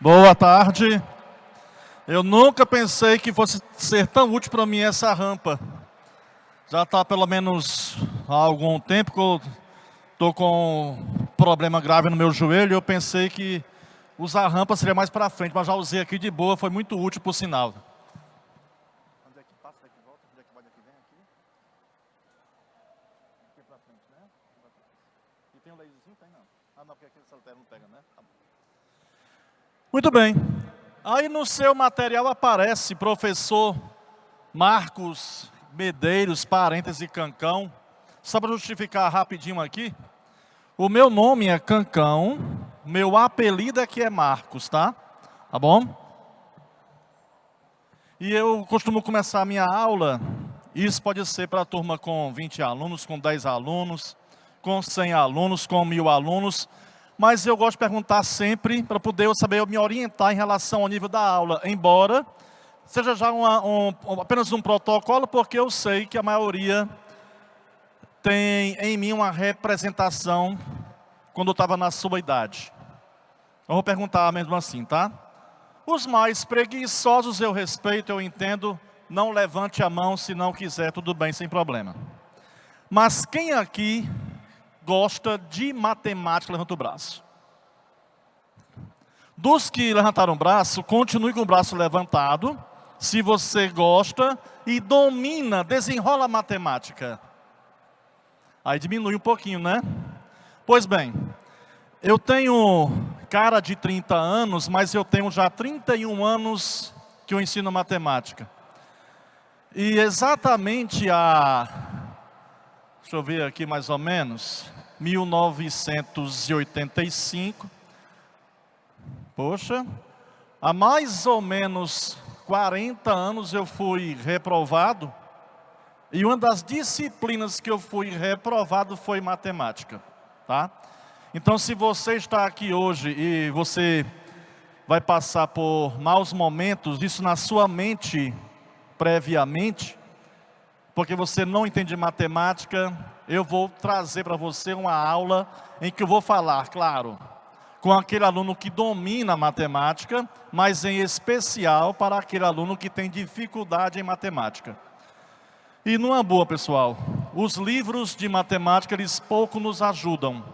Boa tarde. Eu nunca pensei que fosse ser tão útil para mim essa rampa. Já está pelo menos há algum tempo que eu estou com um problema grave no meu joelho. Eu pensei que usar a rampa seria mais para frente, mas já usei aqui de boa, foi muito útil por sinal. Onde é que passa, onde é que volta, onde é que vai, daqui vem aqui? Aqui para frente, né? E tem um laserzinho? Tem não. Ah não, porque aquele celular não pega, né? Tá bom. Muito bem. Aí no seu material aparece professor Marcos Medeiros, parêntese Cancão. Só para justificar rapidinho aqui. O meu nome é Cancão, meu apelido é que é Marcos, tá? Tá bom? E eu costumo começar a minha aula, isso pode ser para a turma com 20 alunos, com 10 alunos, com 100 alunos, com 1000 alunos. Mas eu gosto de perguntar sempre para poder eu saber me orientar em relação ao nível da aula, embora seja já apenas um protocolo, porque eu sei que a maioria tem em mim uma representação quando eu estava na sua idade. Eu vou perguntar mesmo assim, tá? Os mais preguiçosos eu respeito, eu entendo, não levante a mão, se não quiser, tudo bem, sem problema. Mas quem aqui gosta de matemática, levanta o braço. Dos que levantaram o braço, continue com o braço levantado, se você gosta e domina, desenrola a matemática. Aí diminui um pouquinho, né? Pois bem, eu tenho cara de 30 anos, mas eu tenho já 31 anos que eu ensino matemática. E exatamente deixa eu ver aqui mais ou menos, 1985. Poxa, há mais ou menos 40 anos eu fui reprovado. E uma das disciplinas que eu fui reprovado foi matemática, tá? Então, se você está aqui hoje e você vai passar por maus momentos, isso na sua mente previamente, porque você não entende matemática, eu vou trazer para você uma aula em que eu vou falar, claro, com aquele aluno que domina a matemática, mas em especial para aquele aluno que tem dificuldade em matemática. E numa boa, pessoal, os livros de matemática, eles pouco nos ajudam.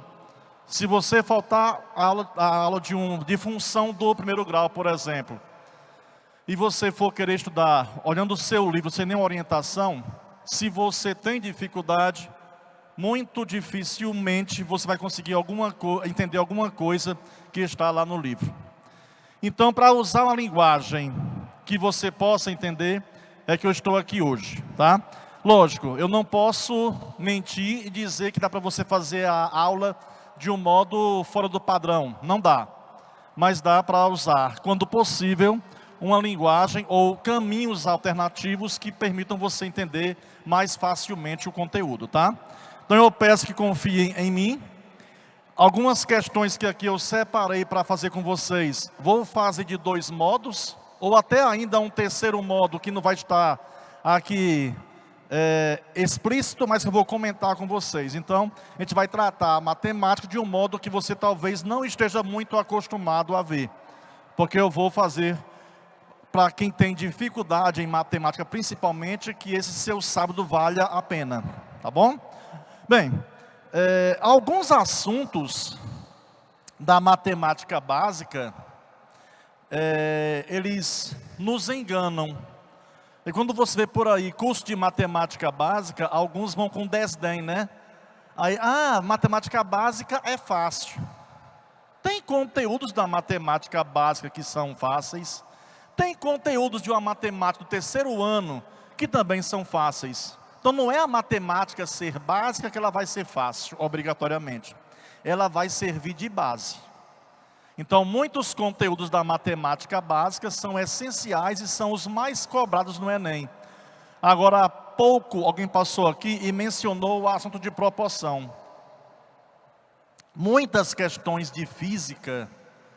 Se você faltar a aula de função do primeiro grau, por exemplo, e você for querer estudar olhando o seu livro sem nenhuma orientação, se você tem dificuldade, muito dificilmente você vai conseguir entender alguma coisa que está lá no livro. Então, para usar uma linguagem que você possa entender, é que eu estou aqui hoje, tá? Lógico, eu não posso mentir e dizer que dá para você fazer a aula de um modo fora do padrão. Não dá. Mas dá para usar, quando possível, uma linguagem ou caminhos alternativos que permitam você entender mais facilmente o conteúdo, tá? Então eu peço que confiem em mim. Algumas questões que aqui eu separei para fazer com vocês, vou fazer de 2 modos, ou até ainda um terceiro modo que não vai estar aqui explícito, mas que eu vou comentar com vocês. Então, a gente vai tratar a matemática de um modo que você talvez não esteja muito acostumado a ver. Porque eu vou fazer para quem tem dificuldade em matemática, principalmente, que esse seu sábado valha a pena. Tá bom? Bem, alguns assuntos da matemática básica, eles nos enganam. E quando você vê por aí curso de matemática básica, alguns vão com desdém, né? Aí, matemática básica é fácil. Tem conteúdos da matemática básica que são fáceis. Tem conteúdos de uma matemática do 3º ano que também são fáceis. Então não é a matemática ser básica que ela vai ser fácil, obrigatoriamente. Ela vai servir de base. Então muitos conteúdos da matemática básica são essenciais e são os mais cobrados no Enem. Agora há pouco alguém passou aqui e mencionou o assunto de proporção. Muitas questões de física,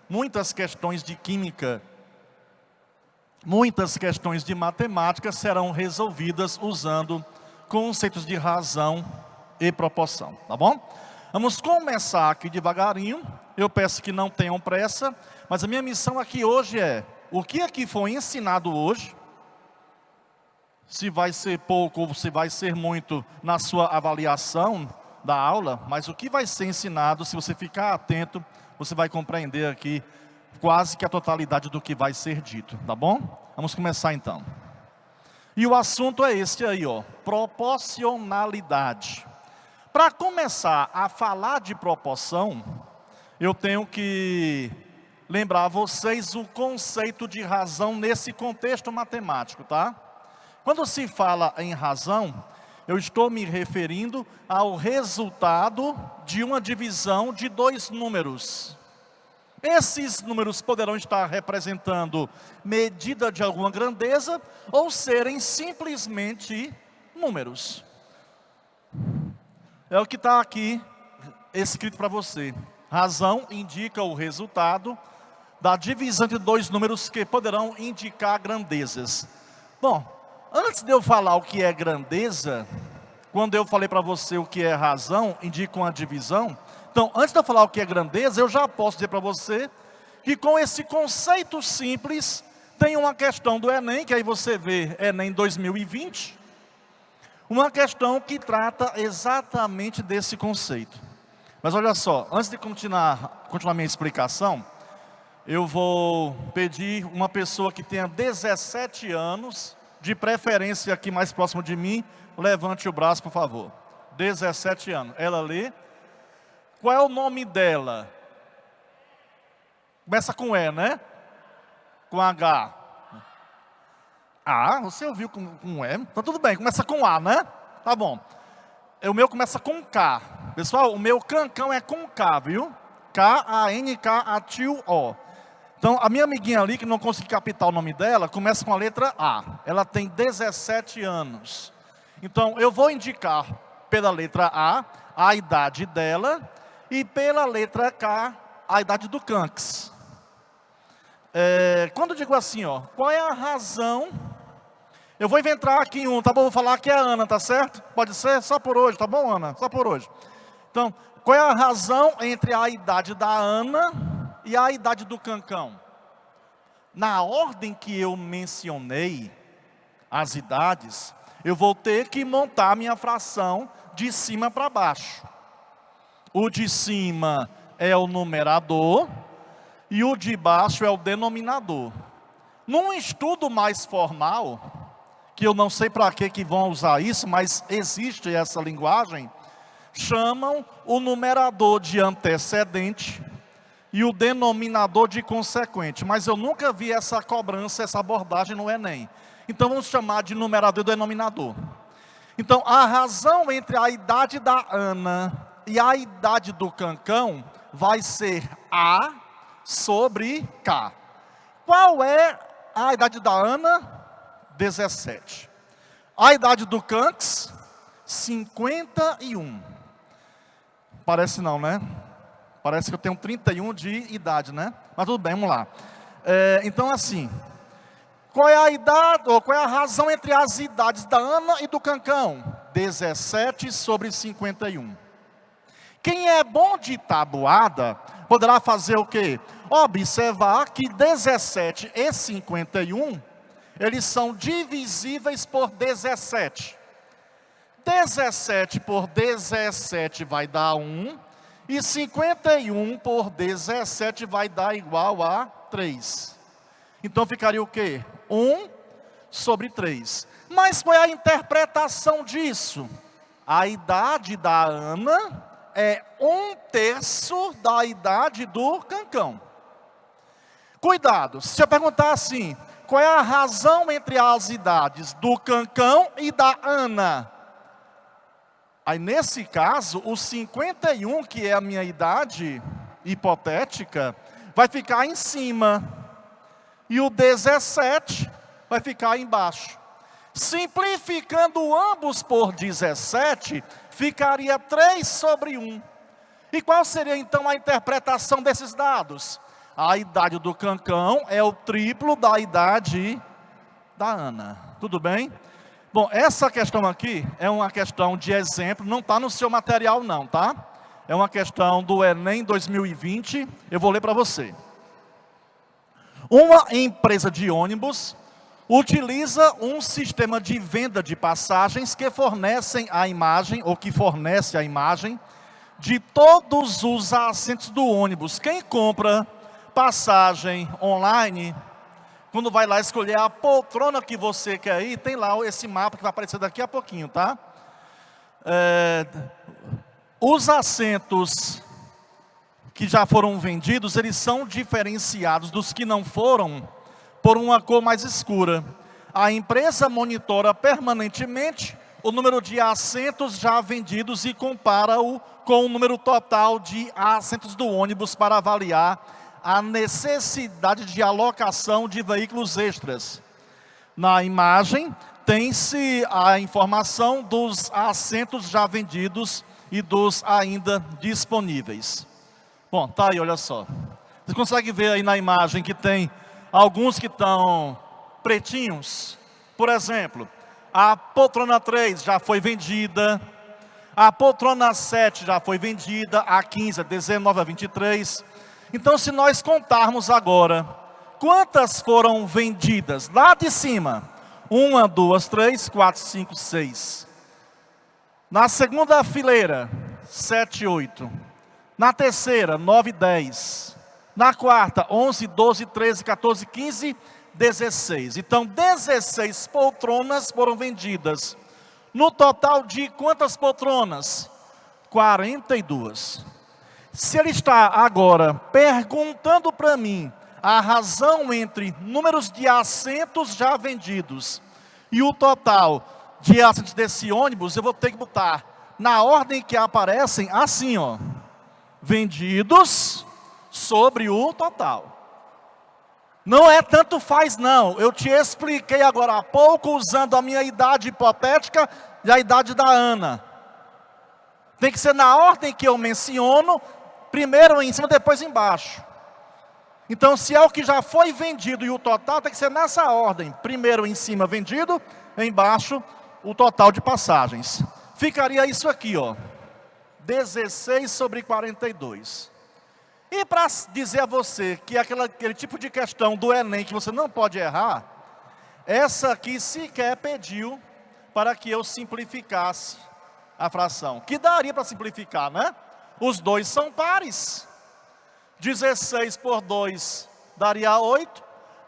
muitas questões de química, muitas questões de matemática serão resolvidas usando conceitos de razão e proporção, tá bom? Vamos começar aqui devagarinho. Eu peço que não tenham pressa, mas a minha missão aqui hoje é, o que aqui foi ensinado hoje, se vai ser pouco ou se vai ser muito na sua avaliação da aula, mas o que vai ser ensinado, se você ficar atento, você vai compreender aqui quase que a totalidade do que vai ser dito, tá bom? Vamos começar então. E o assunto é este aí, ó, proporcionalidade. Para começar a falar de proporção, eu tenho que lembrar a vocês o conceito de razão nesse contexto matemático, tá? Quando se fala em razão, eu estou me referindo ao resultado de uma divisão de dois números. Esses números poderão estar representando medida de alguma grandeza ou serem simplesmente números. É o que está aqui escrito para você. Razão indica o resultado da divisão de dois números que poderão indicar grandezas. Bom, antes de eu falar o que é grandeza, quando eu falei para você o que é razão, indica uma divisão. Então, antes de eu falar o que é grandeza, eu já posso dizer para você que com esse conceito simples, tem uma questão do Enem, que aí você vê Enem 2020, uma questão que trata exatamente desse conceito. Mas olha só, antes de continuar minha explicação, eu vou pedir uma pessoa que tenha 17 anos, de preferência aqui mais próximo de mim, levante o braço, por favor. 17 anos. Ela lê. Qual é o nome dela? Começa com E, né? Com H. Ah, você ouviu com E? Então tudo bem, começa com A, né? Tá bom. O meu começa com K. Pessoal, o meu cancão é com K, viu? K-A-N-K-A-T-U-O. Então, a minha amiguinha ali, que não consegui captar o nome dela, começa com a letra A. Ela tem 17 anos. Então, eu vou indicar pela letra A idade dela e pela letra K a idade do Canx. Quando eu digo assim, ó, qual é a razão? Eu vou inventar aqui um, tá bom? Vou falar que é a Ana, tá certo? Pode ser? Só por hoje, tá bom, Ana? Só por hoje. Então, qual é a razão entre a idade da Ana e a idade do Cancão? Na ordem que eu mencionei as idades, eu vou ter que montar a minha fração de cima para baixo. O de cima é o numerador e o de baixo é o denominador. Num estudo mais formal, que eu não sei para que vão usar isso, mas existe essa linguagem, chamam o numerador de antecedente e o denominador de consequente. Mas eu nunca vi essa cobrança, essa abordagem no Enem. Então vamos chamar de numerador e denominador. Então a razão entre a idade da Ana e a idade do Cancão vai ser A sobre K. Qual é a idade da Ana? 17. A idade do Canx? 51. Parece não, né? Parece que eu tenho 31 de idade, né? Mas tudo bem, vamos lá. Então assim, qual é a idade, ou qual é a razão entre as idades da Ana e do Cancão? 17 sobre 51. Quem é bom de tabuada, poderá fazer o quê? Observar que 17 e 51, eles são divisíveis por 17. 17 por 17 vai dar 1, e 51 por 17 vai dar igual a 3. Então ficaria o quê? 1 sobre 3. Mas qual é a interpretação disso? A idade da Ana é 1/3 da idade do Cancão. Cuidado, se eu perguntar assim, qual é a razão entre as idades do Cancão e da Ana? Aí nesse caso, o 51, que é a minha idade hipotética, vai ficar em cima. E o 17 vai ficar embaixo. Simplificando ambos por 17, ficaria 3 sobre 1. E qual seria então a interpretação desses dados? A idade do Cancão é o triplo da idade da Ana. Tudo bem? Bom, essa questão aqui é uma questão de exemplo, não está no seu material não, tá? É uma questão do Enem 2020, eu vou ler para você. Uma empresa de ônibus utiliza um sistema de venda de passagens que fornecem a imagem, ou que fornece a imagem, de todos os assentos do ônibus. Quem compra passagem online, quando vai lá escolher a poltrona que você quer ir, tem lá esse mapa que vai aparecer daqui a pouquinho, tá? Os assentos que já foram vendidos, eles são diferenciados dos que não foram por uma cor mais escura. A empresa monitora permanentemente o número de assentos já vendidos e compara-o com o número total de assentos do ônibus para avaliar a necessidade de alocação de veículos extras. Na imagem, tem-se a informação dos assentos já vendidos e dos ainda disponíveis. Bom, tá aí, olha só. Você consegue ver aí na imagem que tem alguns que estão pretinhos? Por exemplo, a poltrona 3 já foi vendida, a poltrona 7 já foi vendida, a 15, a 19, a 23. Então, se nós contarmos agora, quantas foram vendidas? Lá de cima, 1, 2, 3, 4, 5, 6. Na segunda fileira, 7, 8. Na terceira, 9, 10. Na quarta, 11, 12, 13, 14, 15, 16. Então, 16 poltronas foram vendidas. No total de quantas poltronas? 42. Se ele está agora perguntando para mim a razão entre números de assentos já vendidos e o total de assentos desse ônibus, eu vou ter que botar na ordem que aparecem assim, ó. Vendidos sobre o total. Não é tanto faz não, eu te expliquei agora há pouco usando a minha idade hipotética e a idade da Ana. Tem que ser na ordem que eu menciono, primeiro em cima, depois embaixo. Então, se é o que já foi vendido e o total, tem que ser nessa ordem. Primeiro em cima vendido, embaixo o total de passagens. Ficaria isso aqui, ó. 16 sobre 42. E para dizer a você que aquele tipo de questão do Enem que você não pode errar, essa aqui sequer pediu para que eu simplificasse a fração. Que daria para simplificar, né? Os dois são pares. 16 por 2 daria 8.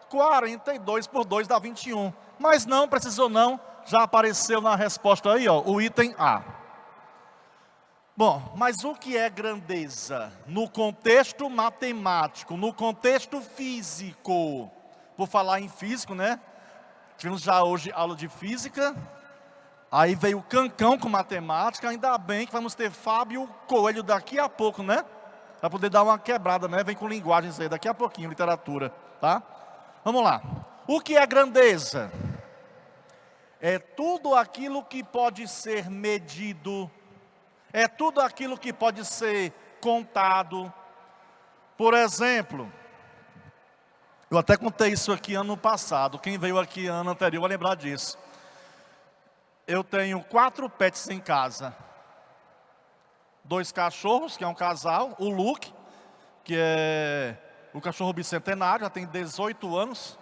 42 por 2 dá 21. Mas não precisou não, já apareceu na resposta aí, ó, o item A. Bom, mas o que é grandeza? No contexto matemático, no contexto físico. Por falar em físico, né? Tivemos já hoje aula de física. Aí veio o Cancão com matemática. Ainda bem que vamos ter Fábio Coelho daqui a pouco, né? Para poder dar uma quebrada, né? Vem com linguagens aí daqui a pouquinho, literatura, tá? Vamos lá. O que é grandeza? É tudo aquilo que pode ser medido. É tudo aquilo que pode ser contado. Por exemplo, eu até contei isso aqui ano passado. Quem veio aqui ano anterior vai lembrar disso. Eu tenho 4 pets em casa. 2 cachorros, que é um casal. O Luke, que é o cachorro bicentenário, já tem 18 anos.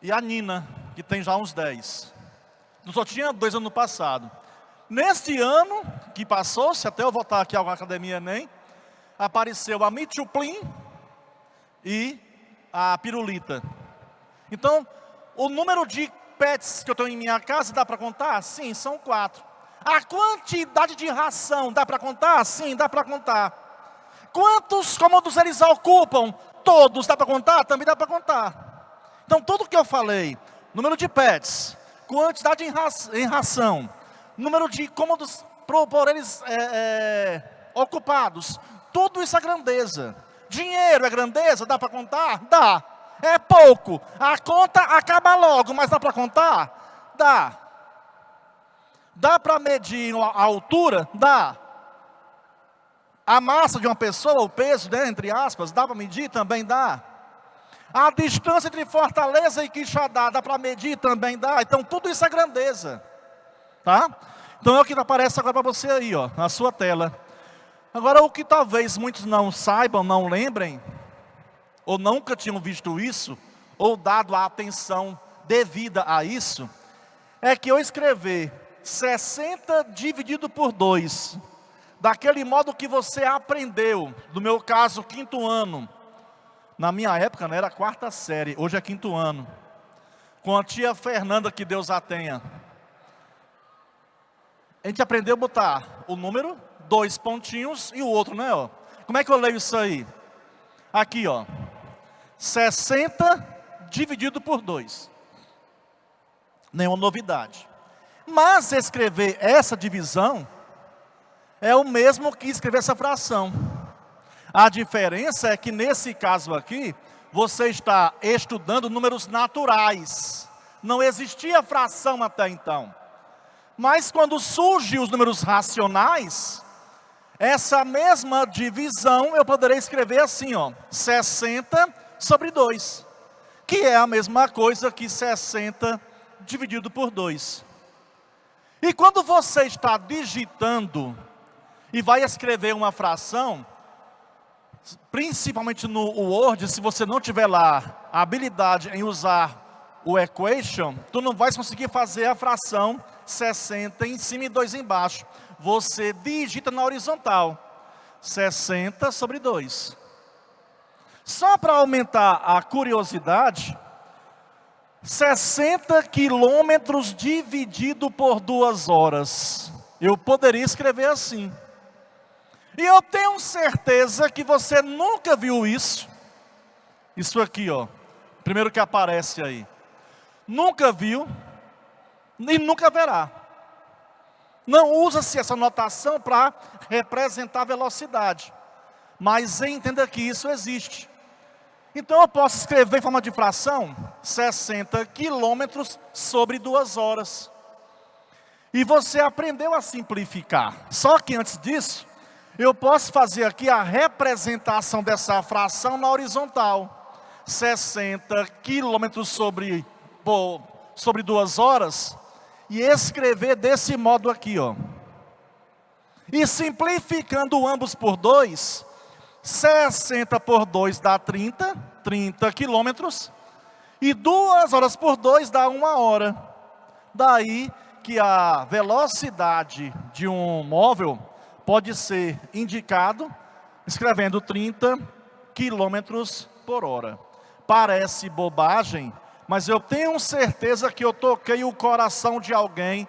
E a Nina, que tem já uns 10. Eu só tinha 2 ano passado. Neste ano que passou-se, até eu voltar aqui à Academia Enem, apareceu a Mitchuplin e a Pirulita. Então, o número de pets que eu tenho em minha casa, dá para contar? Sim, são 4. A quantidade de ração, dá para contar? Sim, dá para contar. Quantos cômodos eles ocupam? Todos, dá para contar? Também dá para contar. Então, tudo que eu falei, número de pets, quantidade em ração, número de cômodos por eles ocupados, tudo isso é grandeza. Dinheiro é grandeza? Dá para contar? Dá. É pouco. A conta acaba logo, mas dá para contar? Dá. Dá para medir a altura? Dá. A massa de uma pessoa, o peso, né, entre aspas, dá para medir? Também dá. A distância entre Fortaleza e Quixadá, dá para medir? Também dá. Então tudo isso é grandeza. Tá? Então é o que aparece agora para você aí, ó, na sua tela. Agora, o que talvez muitos não saibam, não lembrem, ou nunca tinham visto isso, ou dado a atenção devida a isso, é que eu escrever 60 dividido por 2, daquele modo que você aprendeu, no meu caso, 5º ano, na minha época, né, era 4ª série, hoje é 5º ano, com a tia Fernanda, que Deus a tenha. A gente aprendeu a botar o número, 2 pontinhos e o outro, né? Ó. Como é que eu leio isso aí? Aqui, ó. 60 dividido por 2. Nenhuma novidade. Mas escrever essa divisão é o mesmo que escrever essa fração. A diferença é que nesse caso aqui, você está estudando números naturais. Não existia fração até então. Mas quando surgem os números racionais, essa mesma divisão eu poderei escrever assim, ó, 60 sobre 2, que é a mesma coisa que 60 dividido por 2. E quando você está digitando e vai escrever uma fração, principalmente no Word, se você não tiver lá a habilidade em usar o equation, tu não vai conseguir fazer a fração 60 em cima e 2 embaixo. Você digita na horizontal, 60 sobre 2. Só para aumentar a curiosidade, 60 quilômetros dividido por 2 horas. Eu poderia escrever assim. E eu tenho certeza que você nunca viu isso. Isso aqui, ó. Primeiro que aparece aí. Nunca viu e nunca verá. Não usa-se essa notação para representar velocidade. Mas entenda que isso existe. Então eu posso escrever em forma de fração 60 quilômetros sobre 2 horas. E você aprendeu a simplificar. Só que antes disso, eu posso fazer aqui a representação dessa fração na horizontal. 60 quilômetros sobre 2 horas. E escrever desse modo aqui, ó. E simplificando ambos por 2, 60 por 2 dá 30 quilômetros. E 2 horas por 2 dá 1 hora. Daí que a velocidade de um móvel pode ser indicado escrevendo 30 quilômetros por hora. Parece bobagem, mas eu tenho certeza que eu toquei o coração de alguém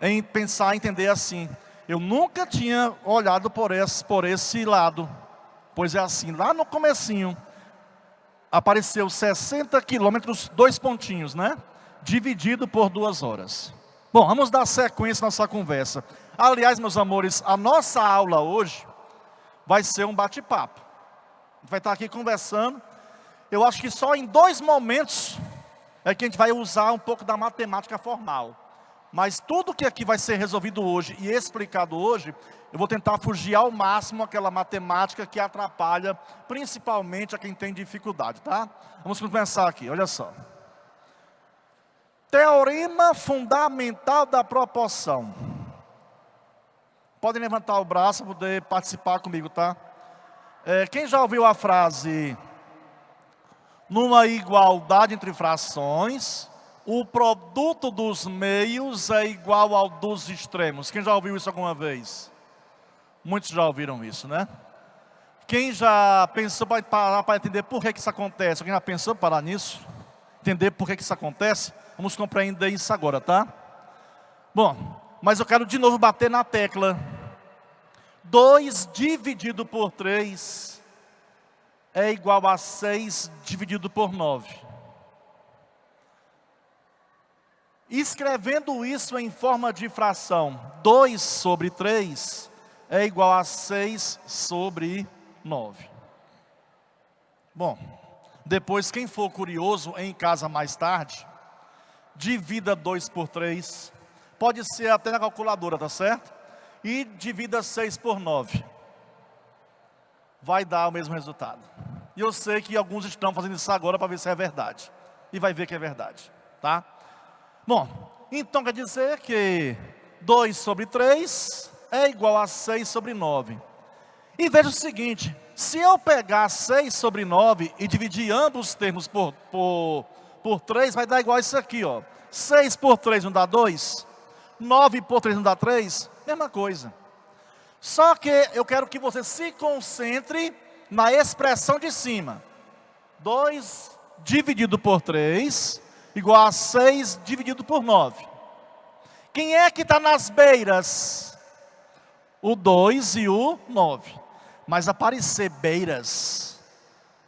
em pensar, entender assim. Eu nunca tinha olhado por esse lado. Pois é assim, lá no comecinho, apareceu 60 quilômetros, 2 pontinhos, né? Dividido por 2 horas. Bom, vamos dar sequência à nossa conversa. Aliás, meus amores, a nossa aula hoje vai ser um bate-papo. A gente vai estar aqui conversando. Eu acho que só em 2 momentos é que a gente vai usar um pouco da matemática formal. Mas tudo que aqui vai ser resolvido hoje e explicado hoje, eu vou tentar fugir ao máximo aquela matemática que atrapalha, principalmente a quem tem dificuldade, tá? Vamos começar aqui, olha só. Teorema fundamental da proporção. Podem levantar o braço para poder participar comigo, tá? Quem já ouviu a frase: numa igualdade entre frações, o produto dos meios é igual ao dos extremos? Quem já ouviu isso alguma vez? Muitos já ouviram isso, né? Quem já pensou para parar para entender por que isso acontece? Alguém já pensou para parar nisso? Entender por que isso acontece? Vamos compreender isso agora, tá? Bom, mas eu quero de novo bater na tecla. 2 dividido por 3 é igual a 6 dividido por 9. Escrevendo isso em forma de fração, 2 sobre 3 é igual a 6 sobre 9. Bom, depois quem for curioso em casa mais tarde, divida 2 por 3, pode ser até na calculadora, tá certo? E divida 6 por 9. Vai dar o mesmo resultado. E eu sei que alguns estão fazendo isso agora para ver se é verdade. E vai ver que é verdade, tá? Bom, então quer dizer que 2 sobre 3 é igual a 6 sobre 9. E veja o seguinte, se eu pegar 6 sobre 9 e dividir ambos os termos por 3, vai dar igual isso aqui, ó. 6 por 3 não dá 2? 9 por 3 não dá 3? Mesma coisa. Só que eu quero que você se concentre na expressão de cima. 2 dividido por 3, igual a 6 dividido por 9. Quem é que está nas beiras? O 2 e o 9. Mas aparecer beiras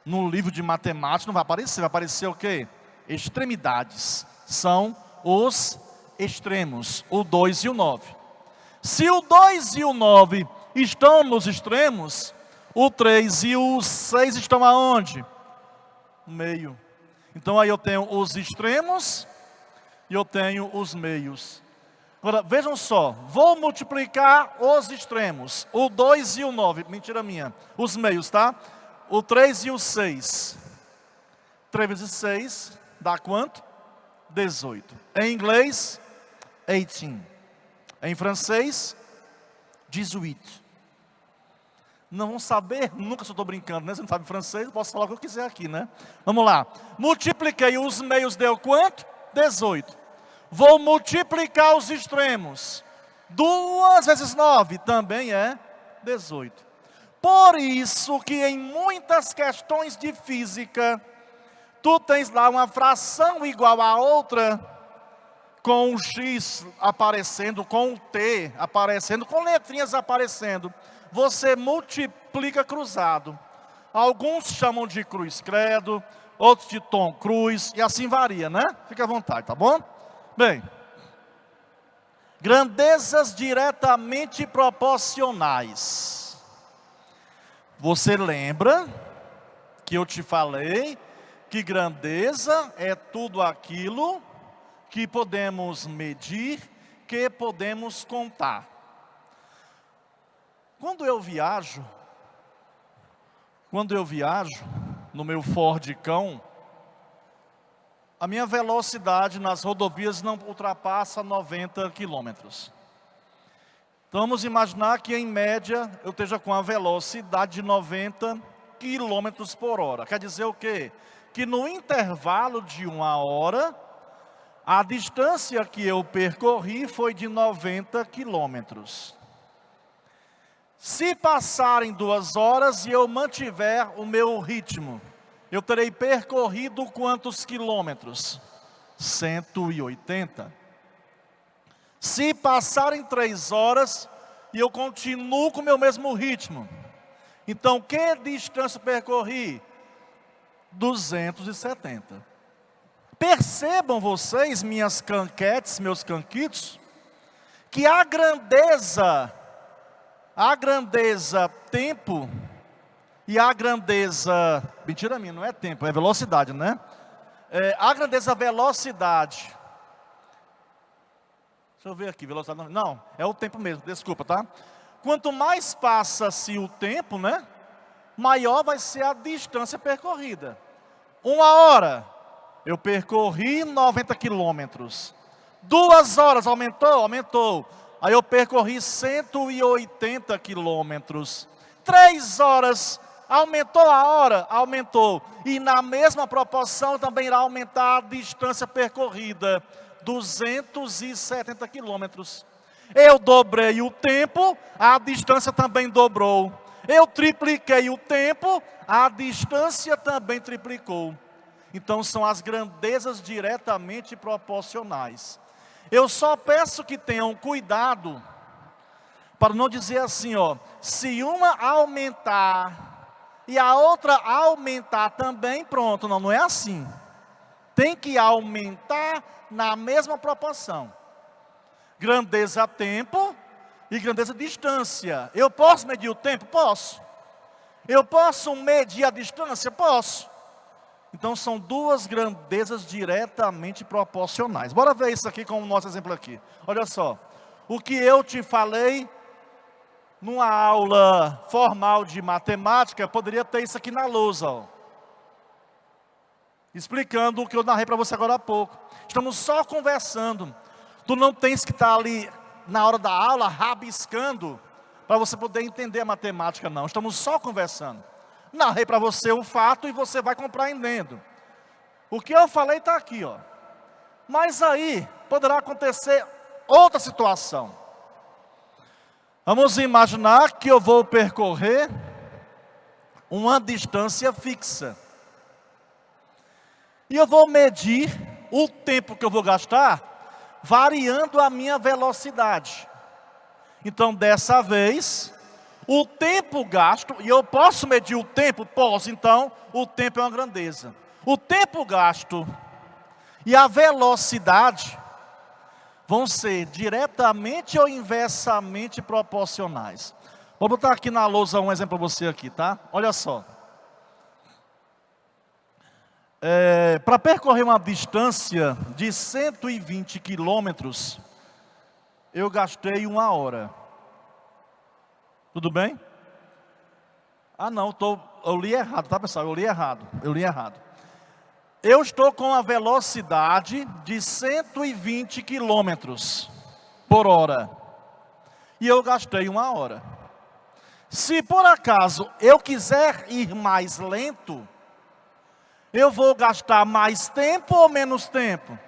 no livro de matemática não vai aparecer. Vai aparecer o quê? Extremidades. São os extremos, o 2 e o 9. Se o 2 e o 9 estão nos extremos, o 3 e o 6 estão aonde? No meio. Então aí eu tenho os extremos e eu tenho os meios. Agora, vejam só, vou multiplicar os extremos, o 2 e o 9, mentira minha, os meios, tá? O 3 e o 6. 3 vezes 6 dá quanto? 18. Em inglês, 18. Em francês, 18. Não vão saber nunca se eu estou brincando, né? Você não sabe francês, eu posso falar o que eu quiser aqui, né? Vamos lá. Multipliquei os meios, deu quanto? 18. Vou multiplicar os extremos. 2 vezes 9 também é 18. Por isso que em muitas questões de física, tu tens lá uma fração igual a outra, com o X aparecendo, com o T aparecendo, com letrinhas aparecendo. Você multiplica cruzado. Alguns chamam de cruz credo, outros de tom cruz, e assim varia, né? Fica à vontade, tá bom? Bem, grandezas diretamente proporcionais. Você lembra que eu te falei que grandeza é tudo aquilo que podemos medir, que podemos contar. Quando eu viajo no meu Fordicão, a minha velocidade nas rodovias não ultrapassa 90 quilômetros. Então vamos imaginar que em média eu esteja com a velocidade de 90 quilômetros por hora. Quer dizer o quê? Que no intervalo de 1 hora, a distância que eu percorri foi de 90 quilômetros. Se passarem 2 horas e eu mantiver o meu ritmo, eu terei percorrido quantos quilômetros? 180. Se passarem 3 horas e eu continuo com o meu mesmo ritmo, então que distância percorri? 270. Percebam vocês, minhas canquetes, meus canquitos, que a grandeza tempo e a grandeza, mentira minha, não é tempo, é velocidade, né? A grandeza velocidade. Deixa eu ver aqui, velocidade não, é o tempo mesmo, desculpa, tá? Quanto mais passa-se o tempo, né? Maior vai ser a distância percorrida. 1 hora, eu percorri 90 quilômetros. 2 horas, aumentou? Aumentou. Aí eu percorri 180 quilômetros. 3 horas, aumentou a hora? Aumentou. E na mesma proporção também irá aumentar a distância percorrida. 270 quilômetros. Eu dobrei o tempo, a distância também dobrou. Eu tripliquei o tempo, a distância também triplicou. Então são as grandezas diretamente proporcionais. Eu só peço que tenham cuidado, para não dizer assim, ó, se uma aumentar e a outra aumentar também, pronto, não é assim. Tem que aumentar na mesma proporção. Grandeza tempo e grandeza distância. Eu posso medir o tempo? Posso. Eu posso medir a distância? Posso. Então são 2 grandezas diretamente proporcionais. Bora ver isso aqui com o nosso exemplo aqui. Olha só. O que eu te falei numa aula formal de matemática, poderia ter isso aqui na lousa, ó. Explicando o que eu narrei para você agora há pouco. Estamos só conversando. Tu não tens que estar ali na hora da aula rabiscando para você poder entender a matemática, não. Estamos só conversando. Narrei para você o fato e você vai compreendendo. O que eu falei está aqui, ó. Mas aí poderá acontecer outra situação. Vamos imaginar que eu vou percorrer uma distância fixa. E eu vou medir o tempo que eu vou gastar, variando a minha velocidade. Então, dessa vez, o tempo gasto, e eu posso medir o tempo? Posso, então, o tempo é uma grandeza. O tempo gasto e a velocidade vão ser diretamente ou inversamente proporcionais. Vou botar aqui na lousa um exemplo para você aqui, tá? Olha só. Para percorrer uma distância de 120 quilômetros, eu gastei 1 hora. Tudo bem? Ah não, eu li errado, tá pessoal? Eu li errado. Eu estou com a velocidade de 120 quilômetros por hora. E eu gastei 1 hora. Se por acaso eu quiser ir mais lento, eu vou gastar mais tempo ou menos tempo?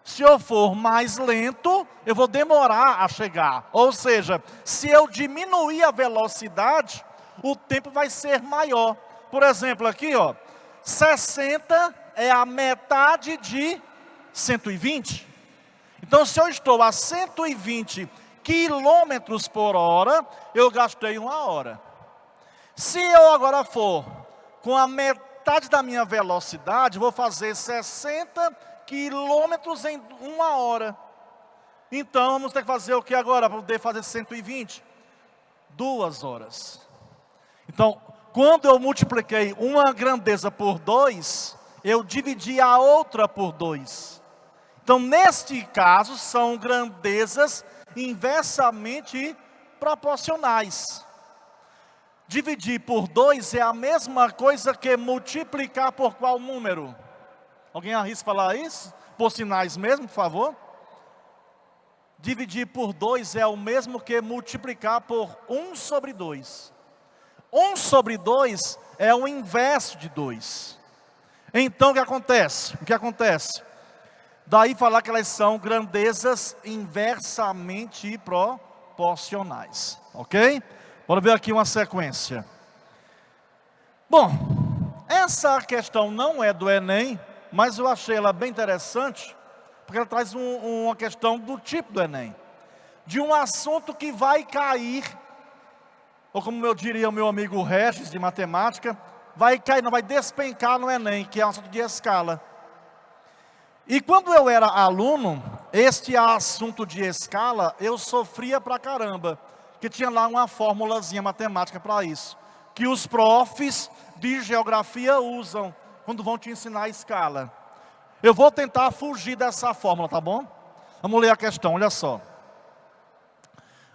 Se eu for mais lento, eu vou demorar a chegar. Ou seja, se eu diminuir a velocidade, o tempo vai ser maior. Por exemplo, aqui, ó, 60 é a metade de 120. Então, se eu estou a 120 quilômetros por hora, eu gastei 1 hora. Se eu agora for com a metade da minha velocidade, vou fazer 60 quilômetros em 1 hora. Então, vamos ter que fazer o que agora para poder fazer 120? 2 horas. Então, quando eu multipliquei uma grandeza por 2, eu dividi a outra por 2. Então, neste caso, são grandezas inversamente proporcionais. Dividir por 2 é a mesma coisa que multiplicar por qual número? Alguém arrisca falar isso? Por sinais mesmo, por favor. Dividir por 2 é o mesmo que multiplicar por 1 sobre 2. 1 sobre 2 é o inverso de 2. Então, o que acontece? Daí falar que elas são grandezas inversamente proporcionais. Ok? Bora ver aqui uma sequência. Bom, essa questão não é do Enem, mas eu achei ela bem interessante, porque ela traz uma questão do tipo do Enem. De um assunto que vai cair, ou como eu diria o meu amigo Regis, de matemática, vai cair, não vai despencar no Enem, que é um assunto de escala. E quando eu era aluno, este assunto de escala, eu sofria pra caramba, que tinha lá uma formulazinha matemática para isso, que os profs de geografia usam quando vão te ensinar a escala. Eu vou tentar fugir dessa fórmula, tá bom? Vamos ler a questão, olha só.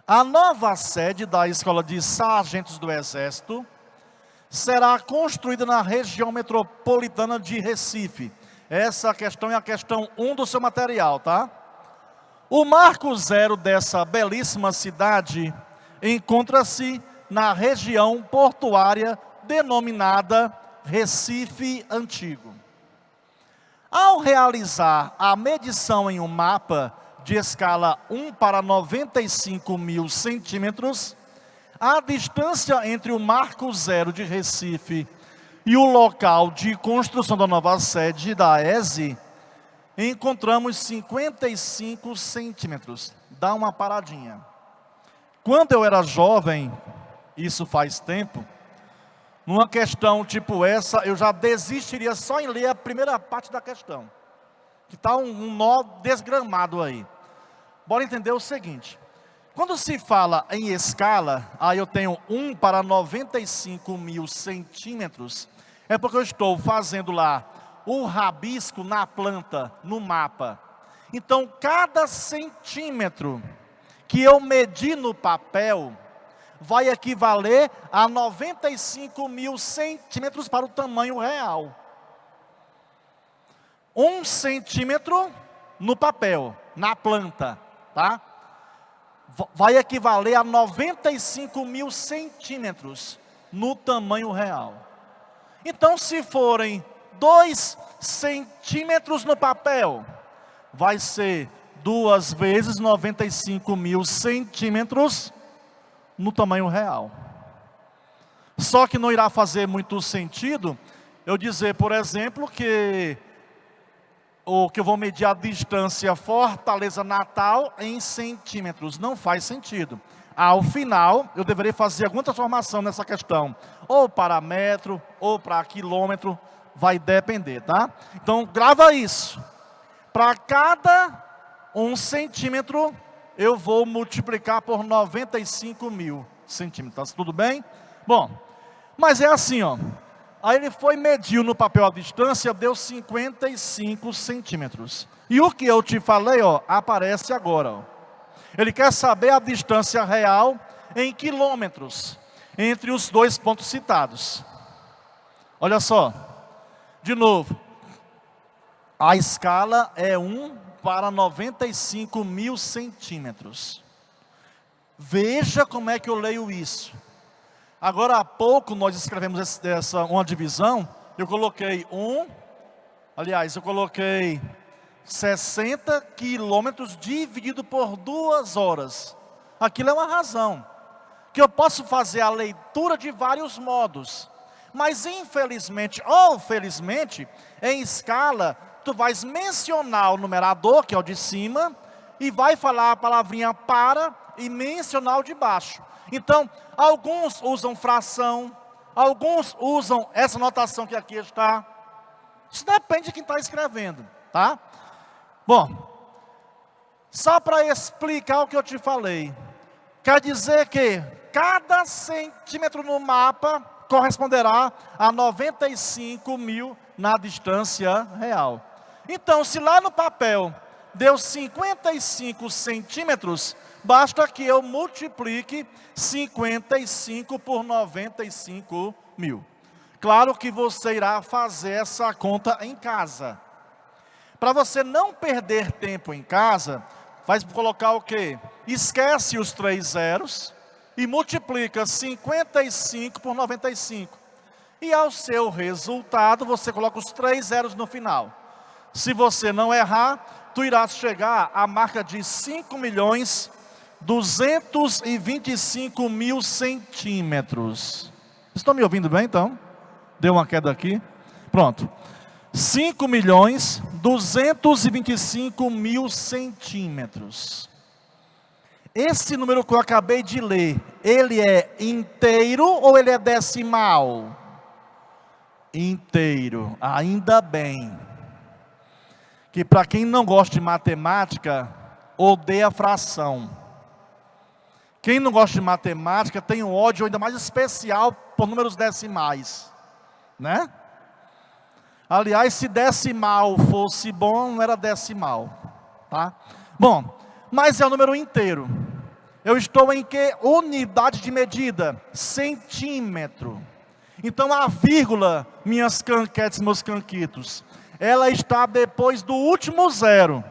A nova sede da Escola de Sargentos do Exército será construída na região metropolitana de Recife. Essa questão é a questão 1 do seu material, tá? O marco zero dessa belíssima cidade encontra-se na região portuária denominada Recife Antigo. Ao realizar a medição em um mapa de escala 1 para 95 mil centímetros, a distância entre o marco zero de Recife e o local de construção da nova sede da ESE, encontramos 55 centímetros. Dá uma paradinha. Quando eu era jovem, isso faz tempo, numa questão tipo essa, eu já desistiria só em ler a primeira parte da questão. Que está um nó desgramado aí. Bora entender o seguinte. Quando se fala em escala, aí eu tenho 1 para 95 mil centímetros, é porque eu estou fazendo lá o rabisco na planta, no mapa. Então, cada centímetro que eu medi no papel, vai equivaler a 95 mil centímetros para o tamanho real. 1 centímetro no papel, na planta, tá? vai equivaler a 95 mil centímetros no tamanho real. Então, se forem 2 centímetros no papel, vai ser 2 vezes 95 mil centímetros no tamanho real. Só que não irá fazer muito sentido eu dizer, por exemplo, que eu vou medir a distância Fortaleza-Natal em centímetros. Não faz sentido. Ao final, eu deveria fazer alguma transformação nessa questão. Ou para metro, ou para quilômetro. Vai depender, tá? Então, grava isso. Para cada 1 centímetro, eu vou multiplicar por 95 mil centímetros. Tudo bem? Bom, mas é assim, ó. Aí ele foi, mediu no papel a distância, deu 55 centímetros. E o que eu te falei, ó, aparece agora, ó. Ele quer saber a distância real em quilômetros entre os 2 pontos citados. Olha só, de novo, a escala é 1 para 95 mil centímetros. Veja como é que eu leio isso. Agora há pouco nós escrevemos uma divisão, eu coloquei eu coloquei 60 quilômetros dividido por 2 horas. Aquilo é uma razão, que eu posso fazer a leitura de vários modos. Mas infelizmente ou felizmente, em escala, tu vais mencionar o numerador, que é o de cima, e vai falar a palavrinha para e mencionar o de baixo. Então, alguns usam fração, alguns usam essa notação que aqui está. Isso depende de quem está escrevendo, tá? Bom, só para explicar o que eu te falei. Quer dizer que cada centímetro no mapa corresponderá a 95 mil na distância real. Então, se lá no papel deu 55 centímetros, basta que eu multiplique 55 por 95 mil. Claro que você irá fazer essa conta em casa. Para você não perder tempo em casa, vai colocar o quê? Esquece os 3 zeros e multiplica 55 por 95. E ao seu resultado, você coloca os 3 zeros no final. Se você não errar, tu irás chegar à marca de 5.225.000 centímetros. Estão me ouvindo bem, então? Deu uma queda aqui. Pronto. 5.225.000 centímetros. Esse número que eu acabei de ler, ele é inteiro ou ele é decimal? Inteiro. Ainda bem. Que para quem não gosta de matemática, odeia fração. Quem não gosta de matemática tem um ódio ainda mais especial por números decimais, né? Aliás, se decimal fosse bom, não era decimal, tá? Bom, mas é o número inteiro. Eu estou em que unidade de medida? Centímetro. Então a vírgula, minhas canquetes, meus canquitos, ela está depois do último zero.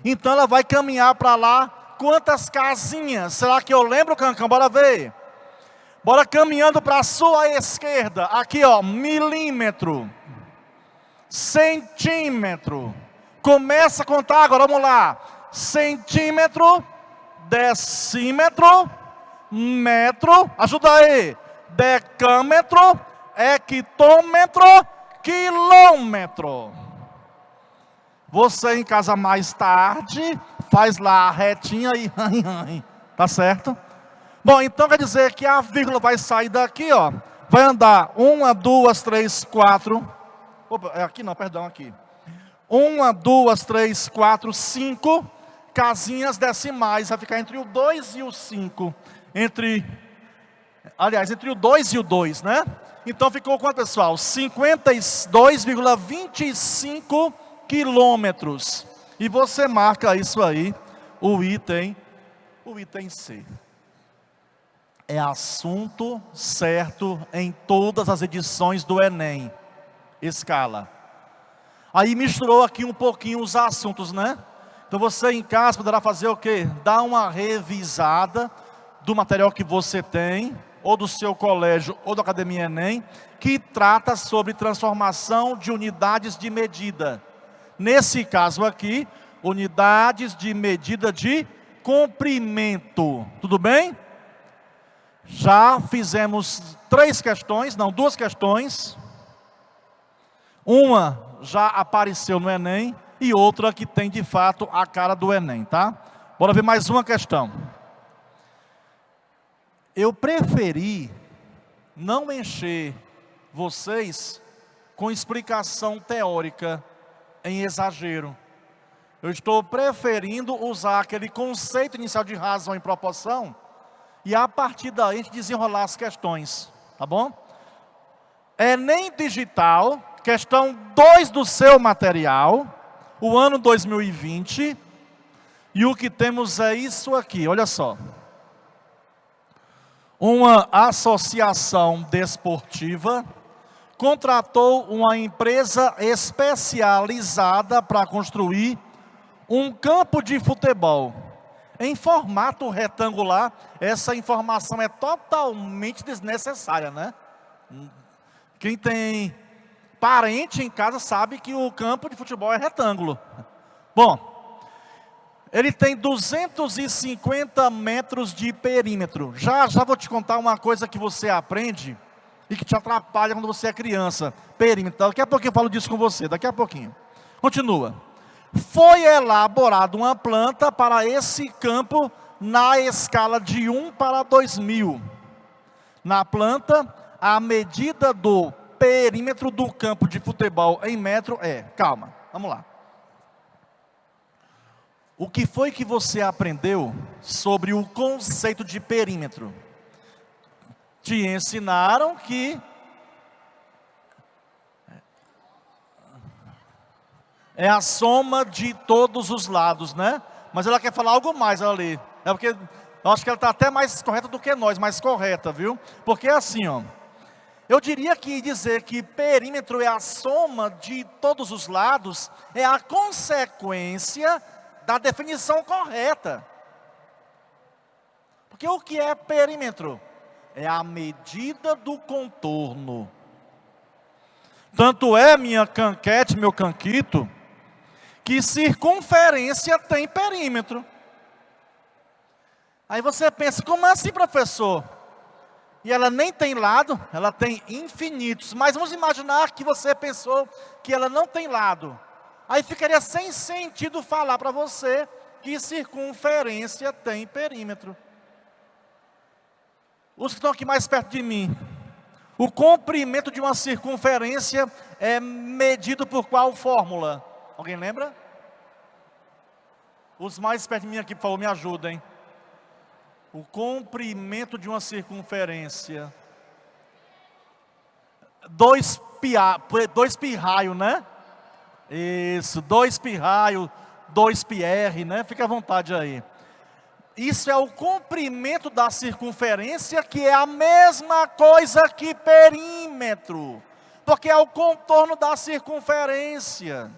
Então ela vai caminhar para lá. Quantas casinhas? Será que eu lembro, Cancão? Bora ver. Bora caminhando para a sua esquerda. Aqui, ó, milímetro. Centímetro. Começa a contar agora, vamos lá. Centímetro. Decímetro. Metro. Ajuda aí. Decâmetro. Hectômetro. Quilômetro. Você em casa mais tarde, faz lá a retinha e tá certo? Bom, então quer dizer que a vírgula vai sair daqui, ó. Vai andar 1, 2, 3, 4. Opa, aqui não, perdão, aqui. 1, 2, 3, 4, 5 casinhas decimais. Vai ficar entre o 2 e o 5. Aliás, entre o 2 e o 2, né? Então ficou quanto, pessoal? 52,25 quilômetros. E você marca isso aí, o item C. É assunto certo em todas as edições do Enem. Escala. Aí misturou aqui um pouquinho os assuntos, né? Então você em casa poderá fazer o quê? Dar uma revisada do material que você tem, ou do seu colégio, ou da Academia Enem, que trata sobre transformação de unidades de medida. Nesse caso aqui, unidades de medida de comprimento. Tudo bem? Já fizemos 3 questões, não, 2 questões. Uma já apareceu no Enem e outra que tem de fato a cara do Enem, tá? Bora ver mais uma questão. Eu preferi não encher vocês com explicação teórica em exagero. Eu estou preferindo usar aquele conceito inicial de razão e proporção e a partir daí a gente desenrolar as questões, tá bom? Enem Digital, questão 2 do seu material, o ano 2020, e o que temos é isso aqui, olha só. Uma associação desportiva contratou uma empresa especializada para construir um campo de futebol em formato retangular. Essa informação é totalmente desnecessária, né? Quem tem parente em casa sabe que o campo de futebol é retângulo. Bom, ele tem 250 metros de perímetro. Já vou te contar uma coisa que você aprende e que te atrapalha quando você é criança. Perímetro. Daqui a pouquinho eu falo disso com você, daqui a pouquinho. Continua. Foi elaborada uma planta para esse campo na escala de 1 para 2000. Na planta, a medida do perímetro do campo de futebol em metro é... Calma, vamos lá. O que foi que você aprendeu sobre o conceito de perímetro? Te ensinaram que é a soma de todos os lados, né? Mas ela quer falar algo mais ali. É porque eu acho que ela está até mais correta do que nós, mais correta, viu? Porque é assim, ó. Eu diria que dizer que perímetro é a soma de todos os lados é a consequência da definição correta. Porque o que é perímetro? É a medida do contorno. Tanto é, minha canquete, meu canquito, que circunferência tem perímetro. Aí você pensa, como assim, professor? E ela nem tem lado, ela tem infinitos. Mas vamos imaginar que você pensou que ela não tem lado. Aí ficaria sem sentido falar para você que circunferência tem perímetro. Os que estão aqui mais perto de mim. O comprimento de uma circunferência é medido por qual fórmula? Alguém lembra? Os mais perto de mim aqui, por favor, me ajudem. O comprimento de uma circunferência. 2 pi raio, né? Isso, 2 pi raio, 2 pi r, né? Fica à vontade aí. Isso é o comprimento da circunferência, que é a mesma coisa que perímetro. Porque é o contorno da circunferência.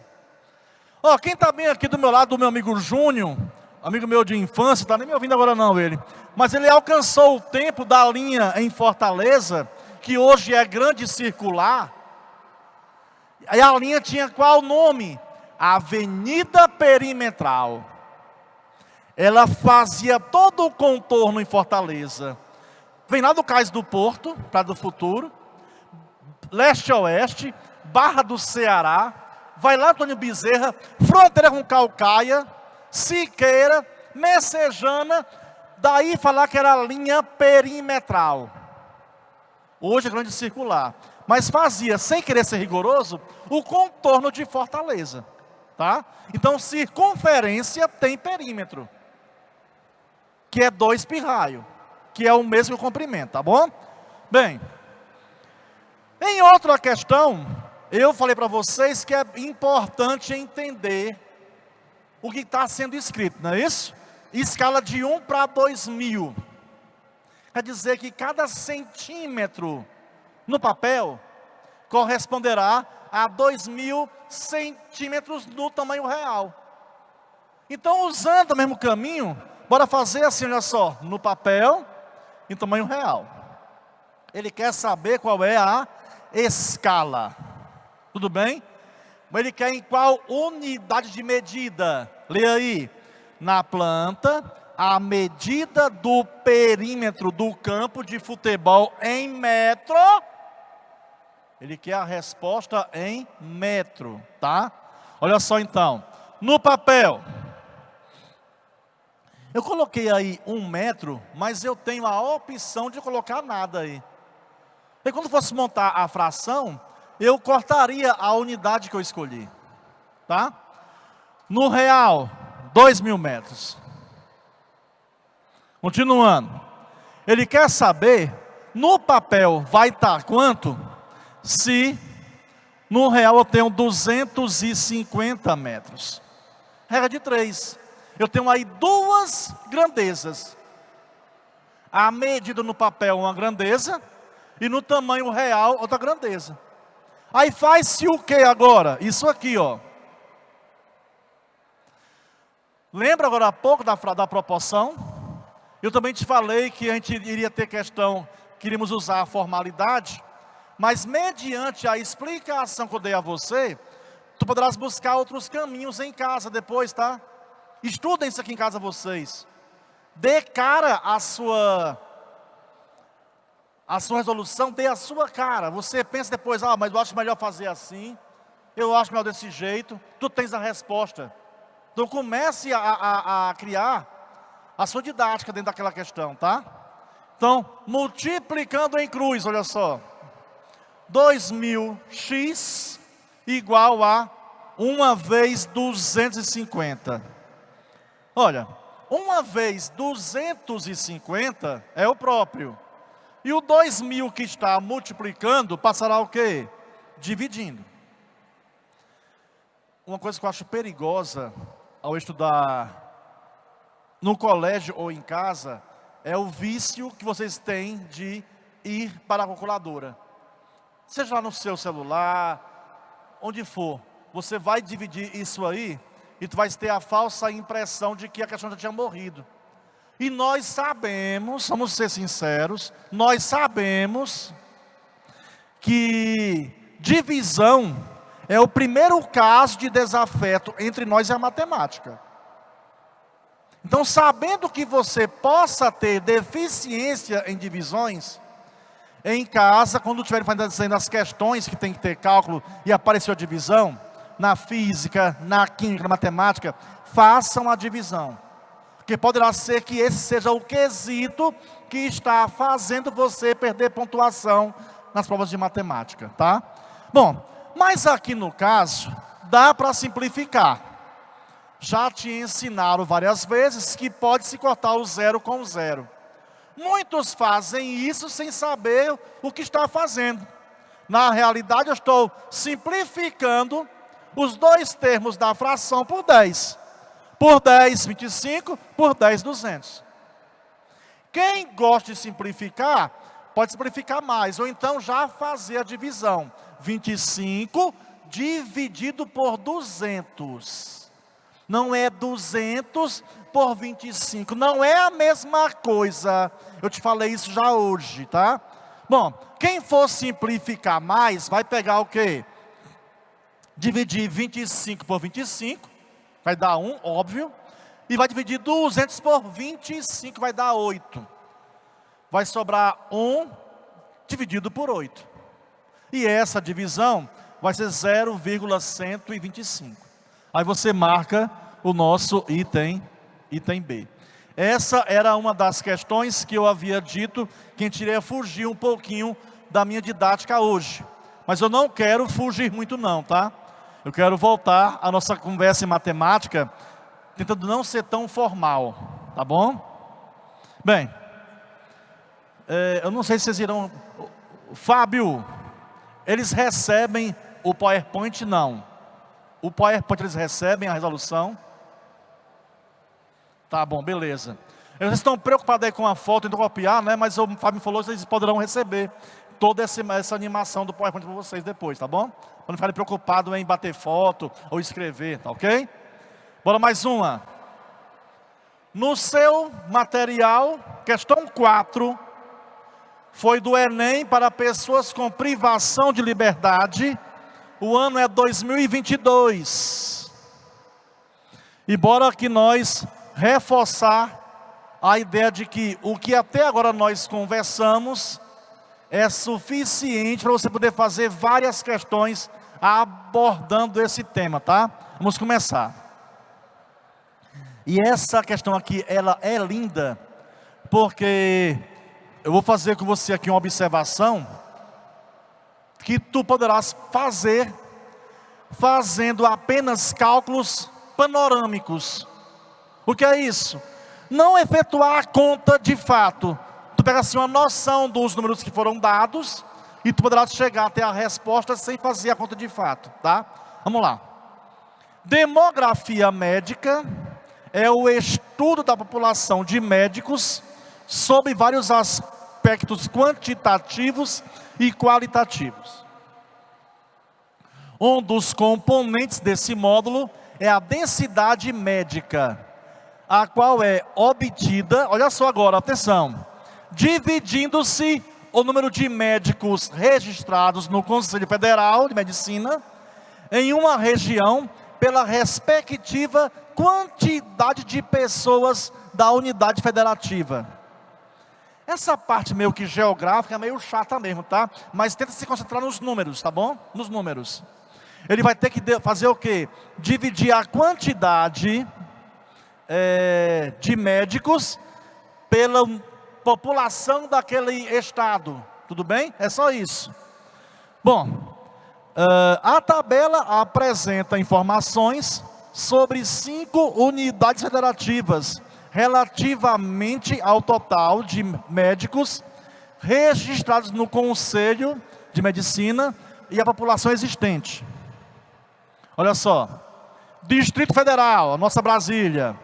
Ó, quem está bem aqui do meu lado, do meu amigo Júnior, amigo meu de infância, está nem me ouvindo agora não ele. Mas ele alcançou o tempo da linha em Fortaleza, que hoje é grande circular. Aí a linha tinha qual nome? Avenida Perimetral. Ela fazia todo o contorno em Fortaleza. Vem lá do Cais do Porto, Praia do Futuro, leste a oeste, Barra do Ceará, vai lá Antônio Bezerra, fronteira com Caucaia, Siqueira, Messejana, daí falar que era a linha perimetral. Hoje é grande circular. Mas fazia, sem querer ser rigoroso, o contorno de Fortaleza. Tá? Então, circunferência tem perímetro, que é 2 pi raio, que é o mesmo comprimento, tá bom? Bem, em outra questão, eu falei para vocês que é importante entender o que está sendo escrito, não é isso? Escala de 1 para 2000. Quer dizer que cada centímetro no papel corresponderá a 2000 centímetros no tamanho real. Então, usando o mesmo caminho, bora fazer assim, olha só, no papel, em tamanho real. Ele quer saber qual é a escala. Tudo bem? Ele quer em qual unidade de medida? Leia aí. Na planta, a medida do perímetro do campo de futebol em metro. Ele quer a resposta em metro, tá? Olha só então. No papel, eu coloquei aí 1 metro, mas eu tenho a opção de colocar nada aí. E quando fosse montar a fração, eu cortaria a unidade que eu escolhi, tá? No real, 2.000 metros. Continuando. Ele quer saber, no papel vai estar quanto? Se no real eu tenho 250 metros. Regra de 3. Eu tenho aí duas grandezas. A medida no papel uma grandeza, e no tamanho real outra grandeza. Aí faz-se o que agora? Isso aqui, ó. Lembra agora há pouco da proporção? Eu também te falei que a gente iria ter questão, queríamos usar a formalidade, mas mediante a explicação que eu dei a você, tu poderás buscar outros caminhos em casa depois, tá? Estudem isso aqui em casa vocês. Dê cara à sua resolução, dê a sua cara. Você pensa depois, mas eu acho melhor fazer assim, eu acho melhor desse jeito. Tu tens a resposta. Então comece a criar a sua didática dentro daquela questão, tá? Então, multiplicando em cruz, olha só. 2.000x igual a 1 vezes 250. Olha, 1 vezes 250 é o próprio. E o 2.000 que está multiplicando passará o quê? Dividindo. Uma coisa que eu acho perigosa ao estudar no colégio ou em casa é o vício que vocês têm de ir para a calculadora. Seja lá no seu celular, onde for, você vai dividir isso aí e tu vai ter a falsa impressão de que a questão já tinha morrido. E nós sabemos, vamos ser sinceros, nós sabemos que divisão é o primeiro caso de desafeto entre nós e a matemática. Então, sabendo que você possa ter deficiência em divisões, em casa, quando estiver fazendo as questões que tem que ter cálculo e apareceu a divisão, na física, na química, na matemática, façam a divisão. Porque poderá ser que esse seja o quesito que está fazendo você perder pontuação nas provas de matemática, tá? Bom, mas aqui no caso, dá para simplificar. Já te ensinaram várias vezes que pode-se cortar o zero com o zero. Muitos fazem isso sem saber o que está fazendo. Na realidade, eu estou simplificando os dois termos da fração por 10. Por 10, 25, por 10, 200. Quem gosta de simplificar, pode simplificar mais, ou então já fazer a divisão. 25 dividido por 200. Não é 200 por 25, não é a mesma coisa. Eu te falei isso já hoje, tá? Bom, quem for simplificar mais, vai pegar o quê? Dividir 25 por 25, vai dar 1, óbvio. E vai dividir 200 por 25, vai dar 8. Vai sobrar 1 dividido por 8. E essa divisão vai ser 0,125. Aí você marca o nosso item B. Essa era uma das questões que eu havia dito que a gente iria fugir um pouquinho da minha didática hoje. Mas eu não quero fugir muito não, tá? Eu quero voltar à nossa conversa em matemática, tentando não ser tão formal, tá bom? Bem, eu não sei se vocês irão... Fábio, eles recebem o PowerPoint? Não. O PowerPoint eles recebem a resolução? Tá bom, beleza. Eles estão preocupados aí com a foto, então copiar, né? Mas o Fábio falou que vocês poderão receber toda essa animação do PowerPoint para vocês depois, tá bom? Para não ficarem preocupados em bater foto ou escrever, tá ok? Bora mais uma. No seu material, questão 4, foi do Enem para pessoas com privação de liberdade. O ano é 2022. E bora que nós reforçar a ideia de que o que até agora nós conversamos é suficiente para você poder fazer várias questões abordando esse tema, tá? Vamos começar. E essa questão aqui, ela é linda, porque eu vou fazer com você aqui uma observação que tu poderás fazer fazendo apenas cálculos panorâmicos. O que é isso? Não efetuar a conta de fato. Tu pega assim uma noção dos números que foram dados e tu poderás chegar até a resposta sem fazer a conta de fato, tá? Vamos lá. Demografia médica é o estudo da população de médicos sob vários aspectos quantitativos e qualitativos. Um dos componentes desse módulo é a densidade médica, a qual é obtida, olha só agora, atenção, dividindo-se o número de médicos registrados no Conselho Federal de Medicina em uma região pela respectiva quantidade de pessoas da unidade federativa. Essa parte meio que geográfica é meio chata mesmo, tá? Mas tenta se concentrar nos números, tá bom? Nos números. Ele vai ter que fazer o quê? Dividir a quantidade de médicos pela população daquele estado. Tudo bem? É só isso. Bom, a tabela apresenta informações sobre 5 unidades federativas, relativamente ao total de médicos registrados no Conselho de Medicina e a população existente. Olha só, Distrito Federal, a nossa Brasília,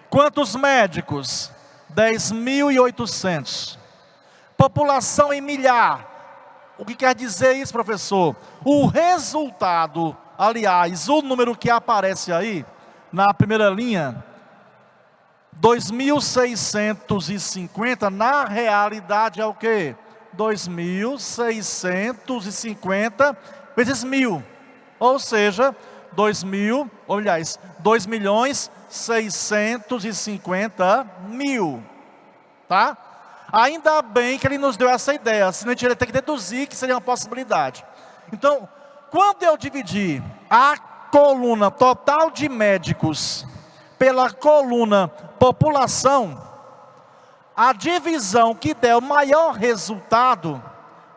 quantos médicos? 10.800. População em milhar. O que quer dizer isso, professor? O resultado, aliás, o número que aparece aí, na primeira linha, 2.650, na realidade é o quê? 2.650 vezes 1.000. Ou seja, 2.650.000, tá? Ainda bem que ele nos deu essa ideia, senão a gente ia ter que deduzir que seria uma possibilidade. Então, quando eu dividir a coluna total de médicos pela coluna população, a divisão que der o maior resultado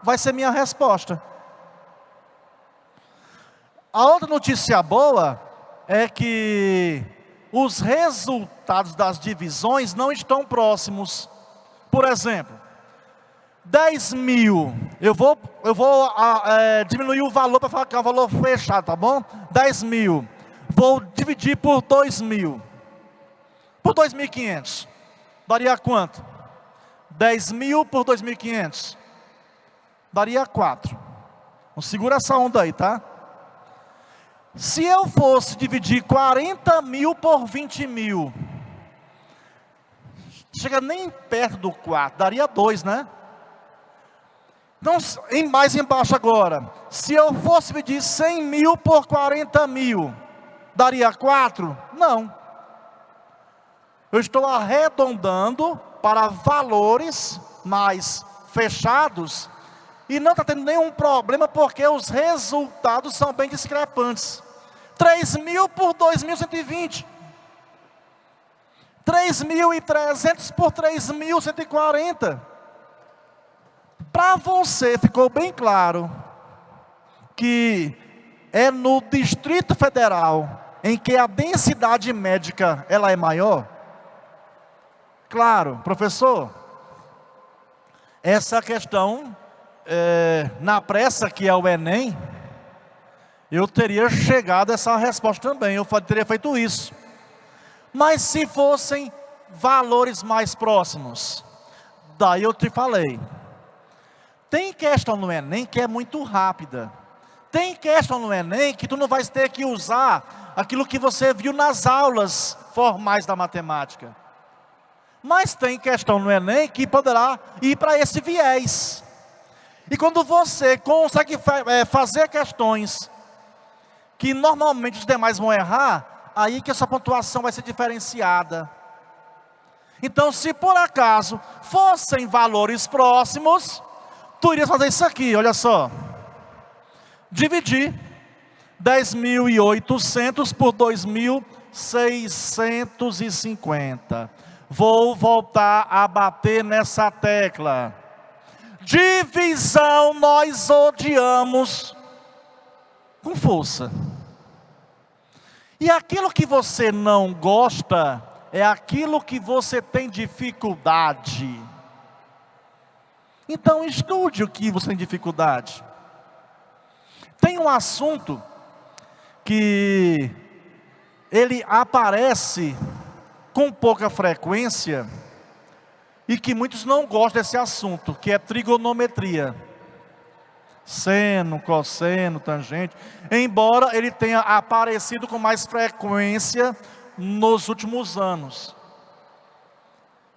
vai ser minha resposta. A outra notícia boa é que os resultados das divisões não estão próximos. Por exemplo, 10.000, eu vou diminuir o valor para falar que é um valor fechado, tá bom? 10.000, vou dividir por 2.000, por 2.500, daria quanto? 10.000 por 2.500, daria 4. Então, segura essa onda aí, tá? Se eu fosse dividir 40.000 por 20.000, chega nem perto do 4, daria 2, né? Então, mais embaixo agora, se eu fosse dividir 100.000 por 40.000, daria 4? Não. Eu estou arredondando para valores mais fechados e não está tendo nenhum problema porque os resultados são bem discrepantes. 3.000 por 2.120. 3.300 por 3.140. Para você ficou bem claro que é no Distrito Federal em que a densidade médica ela é maior? Claro, professor, essa questão, na pressa que é o Enem, eu teria chegado a essa resposta também, eu teria feito isso. Mas se fossem valores mais próximos, daí eu te falei. Tem questão no Enem que é muito rápida. Tem questão no Enem que tu não vais ter que usar aquilo que você viu nas aulas formais da matemática. Mas tem questão no Enem que poderá ir para esse viés. E quando você consegue fazer questões que normalmente os demais vão errar, aí que essa pontuação vai ser diferenciada. Então, se por acaso fossem valores próximos, tu irias fazer isso aqui, olha só. Dividir 10.800 por 2.650. Vou voltar a bater nessa tecla. Divisão nós odiamos com força. E aquilo que você não gosta é aquilo que você tem dificuldade. Então estude o que você tem dificuldade. Tem um assunto que ele aparece com pouca frequência e que muitos não gostam desse assunto, que é trigonometria. Seno, cosseno, tangente, embora ele tenha aparecido com mais frequência nos últimos anos.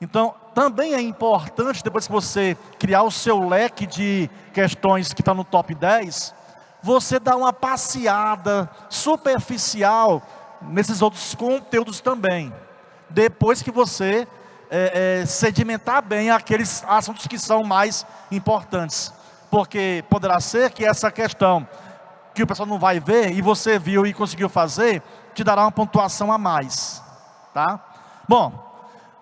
Então, também é importante, depois que você criar o seu leque de questões que está no top 10, você dar uma passeada superficial nesses outros conteúdos também. Depois que você sedimentar bem aqueles assuntos que são mais importantes. Porque poderá ser que essa questão que o pessoal não vai ver, e você viu e conseguiu fazer, te dará uma pontuação a mais. Tá? Bom,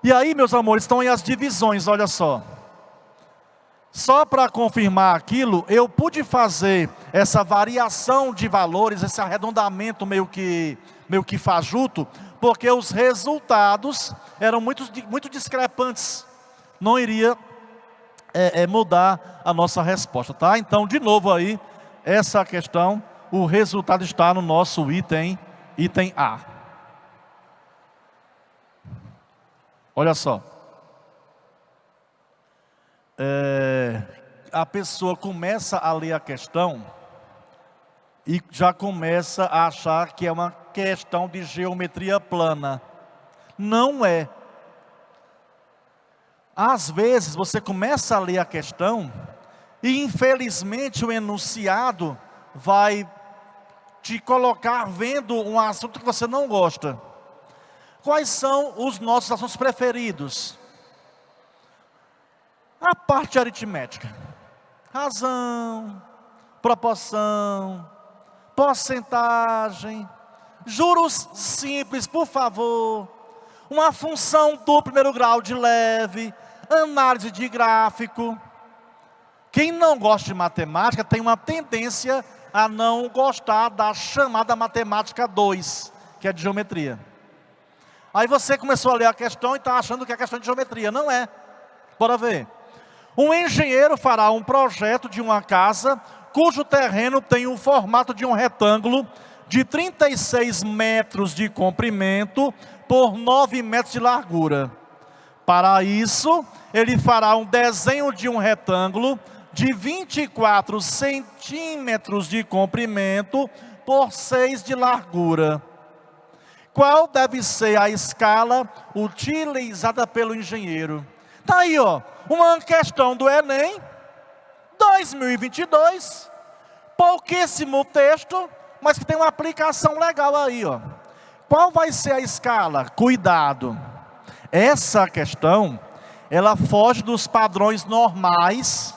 e aí, meus amores, estão aí as divisões, olha só. Só para confirmar aquilo, eu pude fazer essa variação de valores, esse arredondamento meio que fajuto, porque os resultados eram muito discrepantes. Não iria mudar a nossa resposta, tá? Então, de novo aí, essa questão, o resultado está no nosso item A. Olha só. A pessoa começa a ler a questão e já começa a achar que é uma questão de geometria plana. Não é. Às vezes você começa a ler a questão e infelizmente o enunciado vai te colocar vendo um assunto que você não gosta. Quais são os nossos assuntos preferidos? A parte aritmética. Razão, proporção, porcentagem, juros simples, por favor. Uma função do primeiro grau de leve, análise de gráfico. Quem não gosta de matemática tem uma tendência a não gostar da chamada matemática 2, que é de geometria. Aí você começou a ler a questão e está achando que é questão de geometria. Não é. Bora ver. Um engenheiro fará um projeto de uma casa cujo terreno tem o formato de um retângulo de 36 metros de comprimento por 9 metros de largura. Para isso, ele fará um desenho de um retângulo de 24 centímetros de comprimento por 6 de largura. Qual deve ser a escala utilizada pelo engenheiro? Está aí, ó, uma questão do Enem, 2022, pouquíssimo texto, mas que tem uma aplicação legal aí, ó. Qual vai ser a escala? Cuidado, essa questão, ela foge dos padrões normais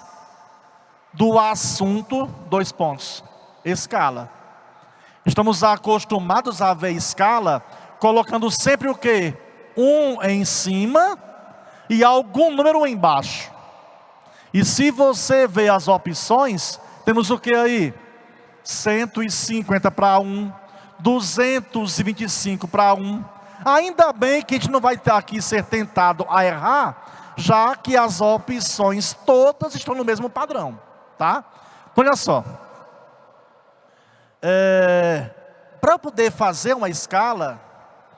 do assunto, 2 pontos, escala. Estamos acostumados a ver escala, colocando sempre o quê? 1 em cima e algum número embaixo. E se você vê as opções, temos o que aí? 150 para 1, 225 para 1. Ainda bem que a gente não vai ter aqui ser tentado a errar, já que as opções todas estão no mesmo padrão, tá? Então, olha só. Para poder fazer uma escala,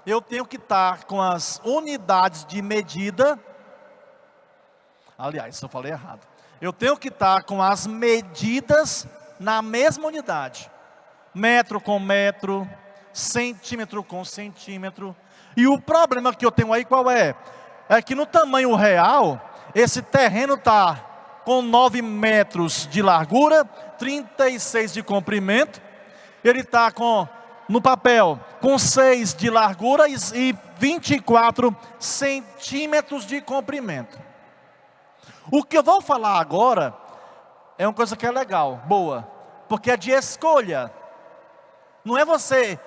eu tenho que estar com as unidades de medida. Aliás, eu falei errado. Eu tenho que estar com as medidas na mesma unidade. Metro com metro, centímetro com centímetro. E o problema que eu tenho aí qual é? é que no tamanho real, esse terreno está com 9 metros de largura, 36 de comprimento. Ele está no papel, com 6 de largura e 24 centímetros de comprimento. O que eu vou falar agora é uma coisa que é legal, boa, porque é de escolha. Não é você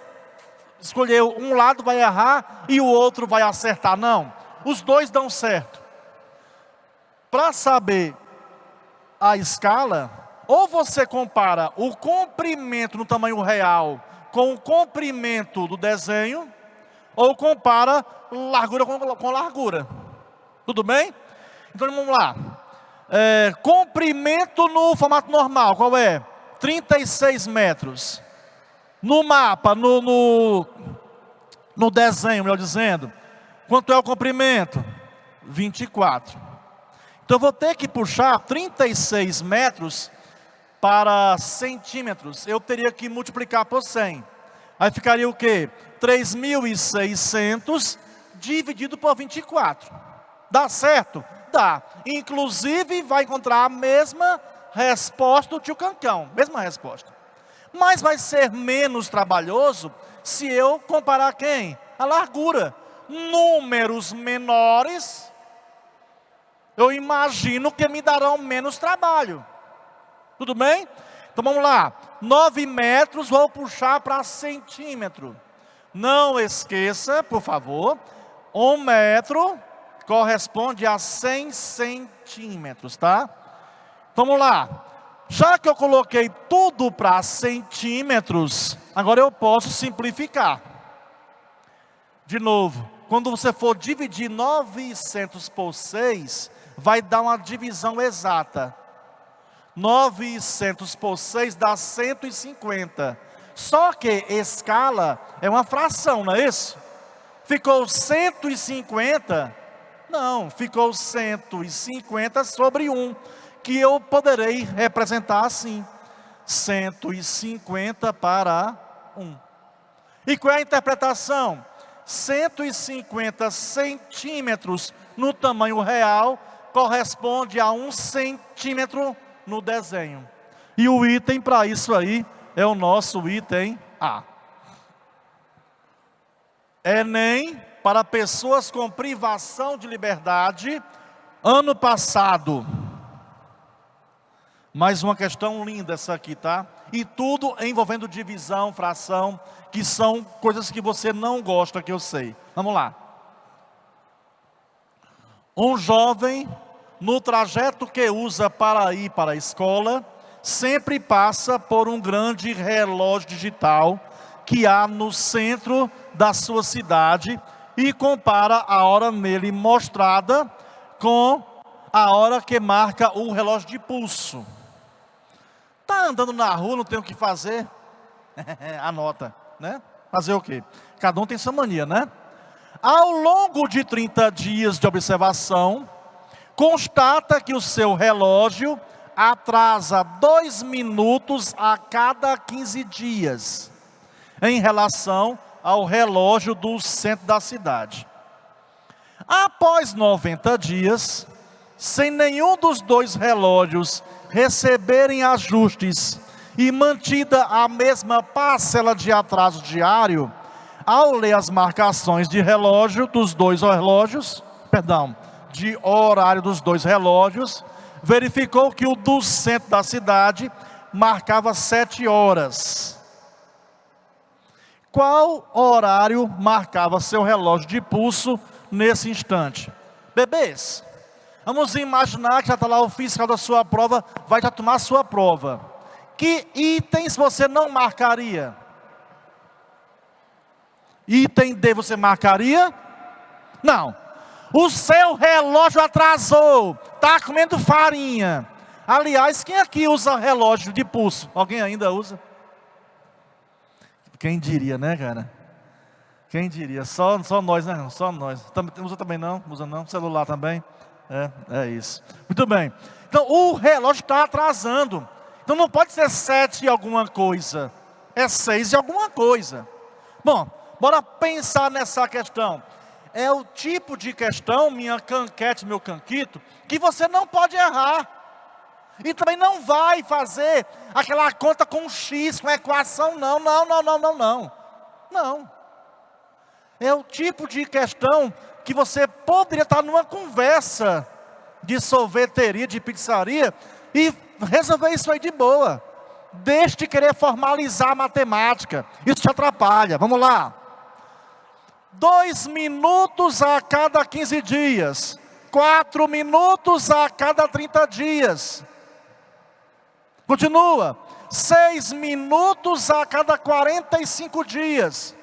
escolher um lado vai errar e o outro vai acertar, não. Os dois dão certo. Para saber a escala, ou você compara o comprimento no tamanho real com o comprimento do desenho, ou compara largura com largura. Tudo bem? Então vamos lá. Comprimento no formato normal, qual é? 36 metros. No mapa, no desenho, melhor dizendo, quanto é o comprimento? 24. Então eu vou ter que puxar 36 metros para centímetros. Eu teria que multiplicar por 100. Aí ficaria o quê? 3.600 dividido por 24. Dá certo? Dá. Inclusive vai encontrar a mesma resposta do tio Cancão. Mesma resposta. Mas vai ser menos trabalhoso se eu comparar quem? A largura. Números menores, eu imagino que me darão menos trabalho. Tudo bem? Então vamos lá. 9 metros, vou puxar para centímetro. Não esqueça, por favor, 1 metro corresponde a 100 centímetros, tá? Vamos lá. Já que eu coloquei tudo para centímetros, agora eu posso simplificar. De novo, quando você for dividir 900 por 6, vai dar uma divisão exata. 900 por 6 dá 150. Só que escala é uma fração, não é isso? Ficou 150? Não, ficou 150 sobre 1. Que eu poderei representar assim. 150 para 1. E qual é a interpretação? 150 centímetros no tamanho real corresponde a 1 centímetro no desenho. E o item para isso aí é o nosso item A. Enem para pessoas com privação de liberdade, ano passado. Mais uma questão linda essa aqui, tá? E tudo envolvendo divisão, fração, que são coisas que você não gosta, que eu sei. Vamos lá. Um jovem, no trajeto que usa para ir para a escola, sempre passa por um grande relógio digital que há no centro da sua cidade e compara a hora nele mostrada com a hora que marca o relógio de pulso. Está andando na rua, não tem o que fazer? Anota, né? Fazer o quê? Cada um tem sua mania, né? Ao longo de 30 dias de observação, constata que o seu relógio atrasa 2 minutos a cada 15 dias, em relação ao relógio do centro da cidade. Após 90 dias, sem nenhum dos dois relógios receberem ajustes e mantida a mesma parcela de atraso diário, ao ler as marcações de relógio dos dois relógios, de horário dos dois relógios, verificou que o do centro da cidade marcava 7 horas. Qual horário marcava seu relógio de pulso nesse instante? Bebês, vamos imaginar que já está lá o fiscal da sua prova, vai já tomar a sua prova. Que itens você não marcaria? Item D você marcaria? Não. O seu relógio atrasou, está comendo farinha. Aliás, quem aqui usa relógio de pulso? Alguém ainda usa? Quem diria, né, cara? Quem diria? Só nós, né? Só nós. Usa também não? Usa não? Celular também? É isso. Muito bem. Então, o relógio está atrasando. Então, não pode ser 7 e alguma coisa. É 6 e alguma coisa. Bom, bora pensar nessa questão. É o tipo de questão, minha canquete, meu canquito, que você não pode errar. E também não vai fazer aquela conta com X, com equação, não. Não. É o tipo de questão que você poderia estar numa conversa de sorveteria, de pizzaria, e resolver isso aí de boa. Deixe de querer formalizar a matemática. Isso te atrapalha. Vamos lá. 2 minutos a cada 15 dias. 4 minutos a cada 30 dias. Continua. 6 minutos a cada 45 dias.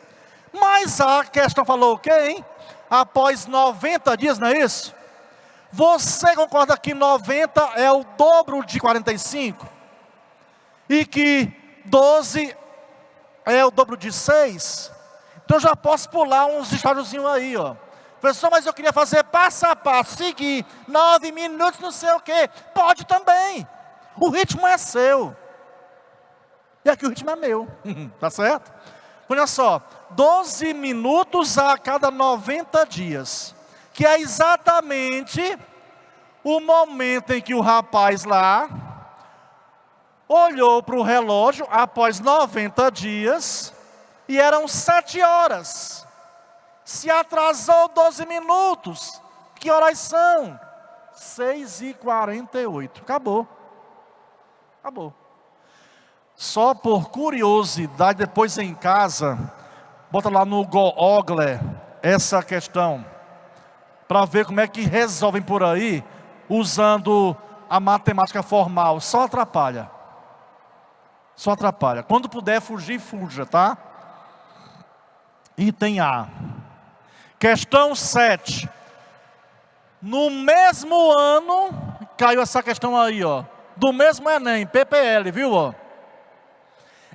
Mas a questão falou o quê, hein? Após 90 dias, não é isso? Você concorda que 90 é o dobro de 45? E que 12 é o dobro de 6? Então já posso pular uns estádiozinhos aí, ó. Professor, mas eu queria fazer passo a passo, seguir 9 minutos, não sei o quê. Pode também. O ritmo é seu. E aqui o ritmo é meu. Tá certo? Olha só, 12 minutos a cada 90 dias. Que é exatamente o momento em que o rapaz lá olhou para o relógio após 90 dias e eram 7 horas. Se atrasou 12 minutos. Que horas são? 6h48. Acabou. Só por curiosidade, depois em casa, bota lá no Google essa questão, para ver como é que resolvem por aí, usando a matemática formal. Só atrapalha. Quando puder fugir, fuja, tá? Item A. Questão 7. No mesmo ano, caiu essa questão aí, ó. Do mesmo Enem, PPL, viu, ó?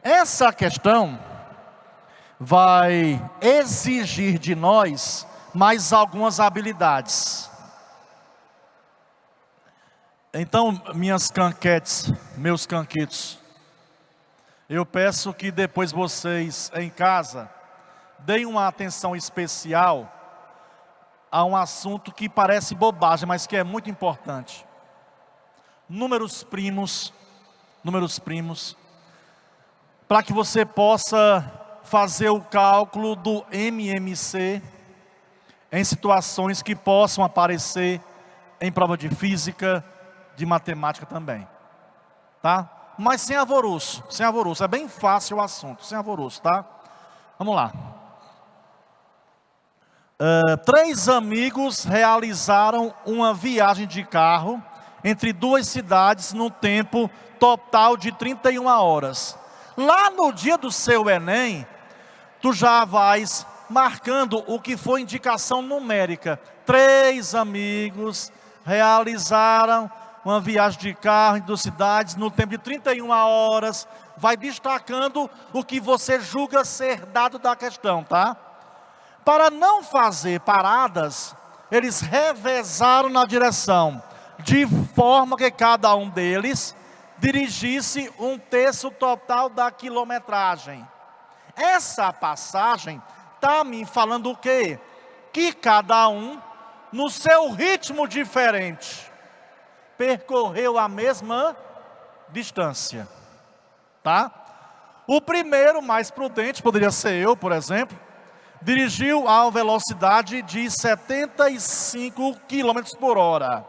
Essa questão vai exigir de nós mais algumas habilidades. Então, minhas canquetes, meus canquitos, eu peço que depois vocês em casa deem uma atenção especial a um assunto que parece bobagem, mas que é muito importante. Números primos, para que você possa fazer o cálculo do MMC em situações que possam aparecer em prova de física, de matemática também, tá? Mas sem alvoroço, é bem fácil o assunto, sem alvoroço, tá? Vamos lá. 3 amigos realizaram uma viagem de carro entre 2 cidades no tempo total de 31 horas. Lá no dia do seu Enem, tu já vais marcando o que foi indicação numérica. 3 amigos realizaram uma viagem de carro em 2 cidades no tempo de 31 horas. Vai destacando o que você julga ser dado da questão, tá? Para não fazer paradas, eles revezaram na direção, de forma que cada um deles dirigisse 1/3 total da quilometragem. Essa passagem está me falando o quê? Que cada um, no seu ritmo diferente, percorreu a mesma distância, tá? O primeiro, mais prudente, poderia ser eu, por exemplo, dirigiu a velocidade de 75 km por hora.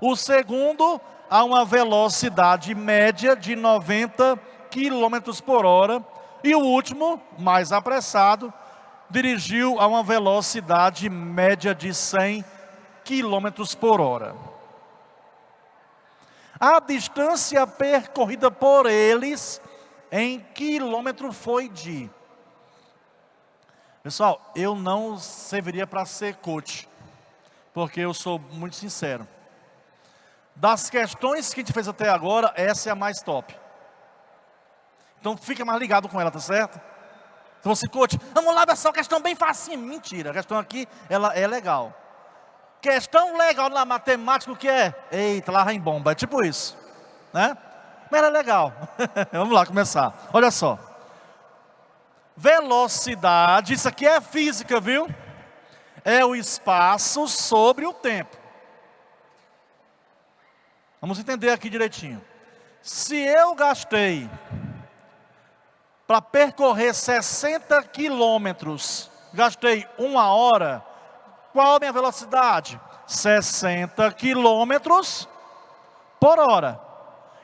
O segundo, a uma velocidade média de 90 km por hora. E o último, mais apressado, dirigiu a uma velocidade média de 100 km por hora. A distância percorrida por eles em quilômetro foi de... Pessoal, eu não serviria para ser coach, porque eu sou muito sincero. Das questões que a gente fez até agora, essa é a mais top. Então fica mais ligado com ela, tá certo? Então você, coach, vamos lá, essa questão bem facinha. Mentira, a questão aqui, ela é legal. Questão legal na matemática, o que é? Eita, lá vem bomba, é tipo isso, né? Mas ela é legal. Vamos lá, começar. Olha só. Velocidade, isso aqui é física, viu? é o espaço sobre o tempo. Vamos entender aqui direitinho. Se eu gastei para percorrer 60 quilômetros, gastei 1 hora, qual a minha velocidade? 60 quilômetros por hora.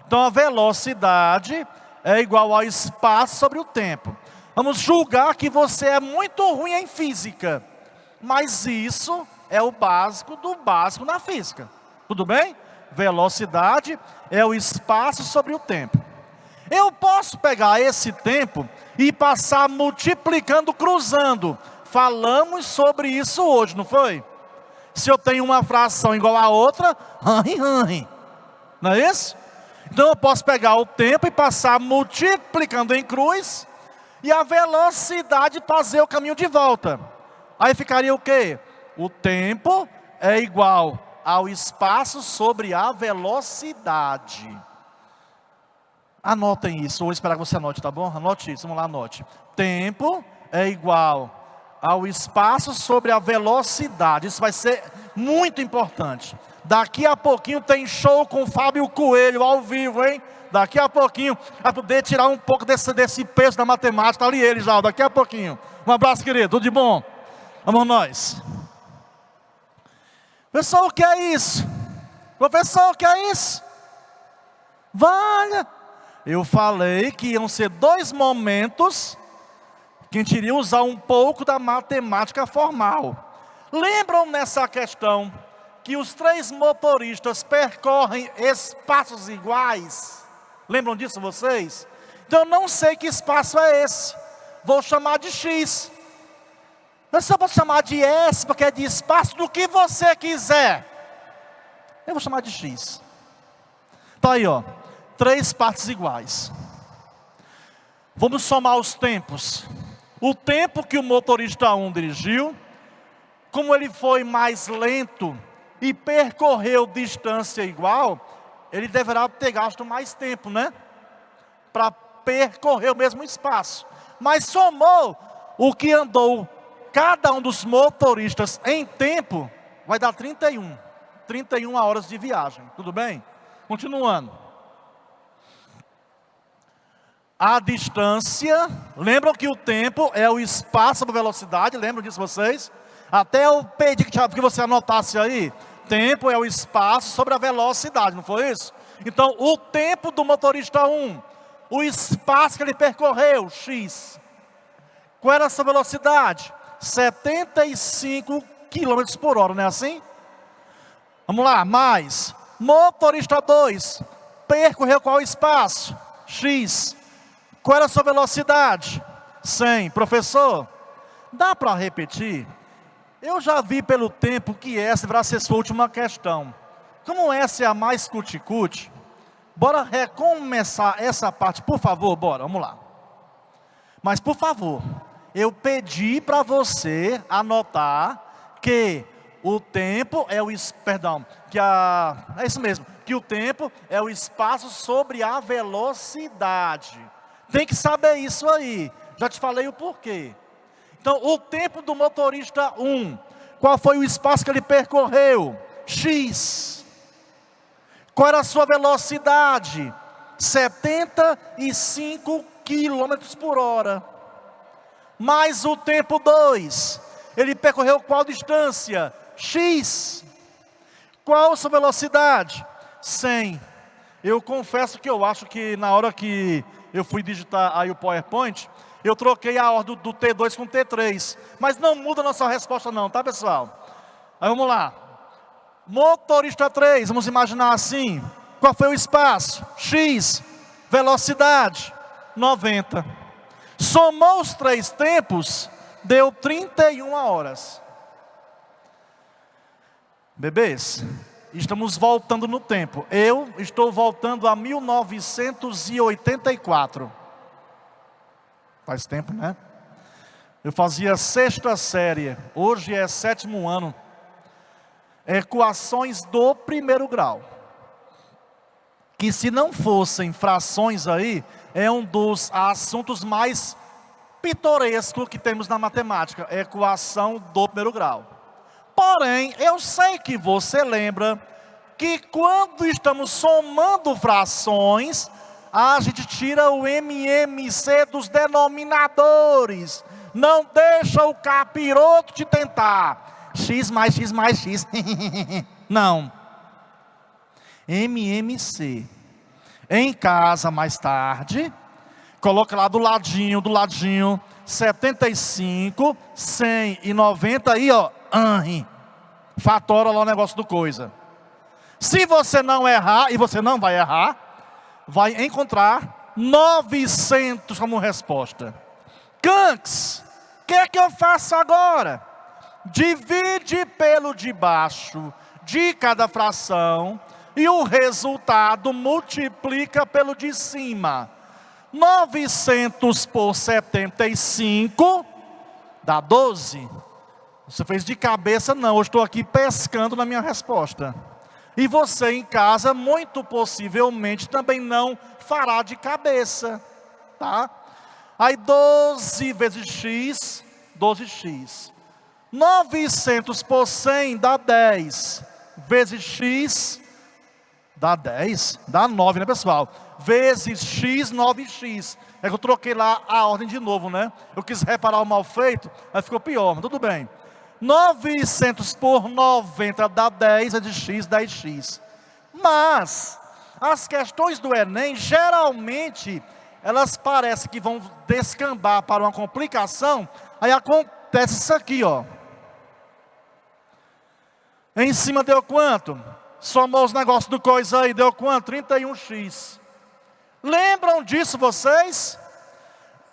Então a velocidade é igual ao espaço sobre o tempo. Vamos julgar que você é muito ruim em física, mas isso é o básico do básico na física. Tudo bem? Velocidade é o espaço sobre o tempo. Eu posso pegar esse tempo e passar multiplicando, cruzando. Falamos sobre isso hoje, não foi? Se eu tenho uma fração igual a outra, não é isso? Então eu posso pegar o tempo e passar multiplicando em cruz e a velocidade fazer o caminho de volta. Aí ficaria o quê? O tempo é igual ao espaço sobre a velocidade. Anotem isso, vou esperar que você anote, tá bom? Anote isso, vamos lá, anote. Tempo é igual ao espaço sobre a velocidade. Isso vai ser muito importante. Daqui a pouquinho tem show com o Fábio Coelho ao vivo, hein? Daqui a pouquinho, vai poder tirar um pouco desse peso da matemática. Tá ali ele já, daqui a pouquinho. Um abraço, querido, tudo de bom? Vamos nós. Pessoal, o que é isso? Professor, o que é isso? Valha! Eu falei que iam ser 2 momentos que a gente iria usar um pouco da matemática formal. Lembram nessa questão que os 3 motoristas percorrem espaços iguais? Lembram disso vocês? Então eu não sei que espaço é esse. Vou chamar de X. Eu só vou chamar de S, porque é de espaço do que você quiser. Eu vou chamar de X. Tá aí, ó. 3 partes iguais. Vamos somar os tempos. O tempo que o motorista 1 dirigiu, como ele foi mais lento e percorreu distância igual, ele deverá ter gasto mais tempo, né? Para percorrer o mesmo espaço. Mas somou o que andou cada um dos motoristas em tempo, vai dar 31 horas de viagem. Tudo bem? Continuando. A distância, lembram que o tempo é o espaço sobre a velocidade, lembram disso vocês? Até eu pedi que você anotasse aí, tempo é o espaço sobre a velocidade, não foi isso? Então, o tempo do motorista 1, o espaço que ele percorreu, X. Qual era essa velocidade? 75 km por hora, não é assim? Vamos lá, mais. Motorista 2, percorreu qual espaço? X. Qual era a sua velocidade? 100. Professor, dá para repetir? Eu já vi pelo tempo que essa vai ser sua última questão. Como essa é a mais cuticute, bora recomeçar essa parte, por favor, bora, vamos lá. Mas por favor, eu pedi para você anotar que o tempo é o, é isso mesmo, que o tempo é o espaço sobre a velocidade. Tem que saber isso aí. Já te falei o porquê. Então, o tempo do motorista 1. Qual foi o espaço que ele percorreu? X. Qual era a sua velocidade? 75 km por hora. Mais o tempo 2. Ele percorreu qual distância? X. Qual a sua velocidade? 100. Eu confesso que eu acho que na hora que eu fui digitar aí o PowerPoint, eu troquei a ordem do T2 com T3. Mas não muda a nossa resposta não, tá pessoal? Aí vamos lá. Motorista 3, vamos imaginar assim. Qual foi o espaço? X. Velocidade? 90. Somou os 3 tempos, deu 31 horas. Bebês, estamos voltando no tempo. Eu estou voltando a 1984. Faz tempo, né? Eu fazia 6ª série. Hoje é 7º ano. Equações do 1º grau. Que se não fossem frações aí, é um dos assuntos mais pitorescos que temos na matemática. Equação do 1º grau. Porém, eu sei que você lembra que quando estamos somando frações, a gente tira o MMC dos denominadores. Não deixa o capiroto te tentar. X mais X mais X. Não. MMC. Em casa, mais tarde, coloca lá do ladinho, 75, 100 e 90 aí, ó. Fatora lá o negócio do coisa. Se você não errar, e você não vai errar, vai encontrar 900 como resposta. Kanks, o que é que eu faço agora? Divide pelo de baixo de cada fração e o resultado multiplica pelo de cima. 900 por 75 dá 12. Você fez de cabeça? Não, eu estou aqui pescando na minha resposta. E você em casa, muito possivelmente, também não fará de cabeça. Tá? Aí 12 vezes x, 12x. 900 por 100 dá 10. Vezes x, dá 10. Dá 9, né, pessoal? Vezes x, 9x. É que eu troquei lá a ordem de novo, né? Eu quis reparar o mal feito, aí ficou pior, mas tudo bem. 900 por 90 dá 10, vezes x, 10x. Mas, as questões do Enem, geralmente, elas parecem que vão descambar para uma complicação, aí acontece isso aqui, ó. Em cima deu quanto? Somou os negócios do coisa aí, deu quanto? 31x. Lembram disso vocês?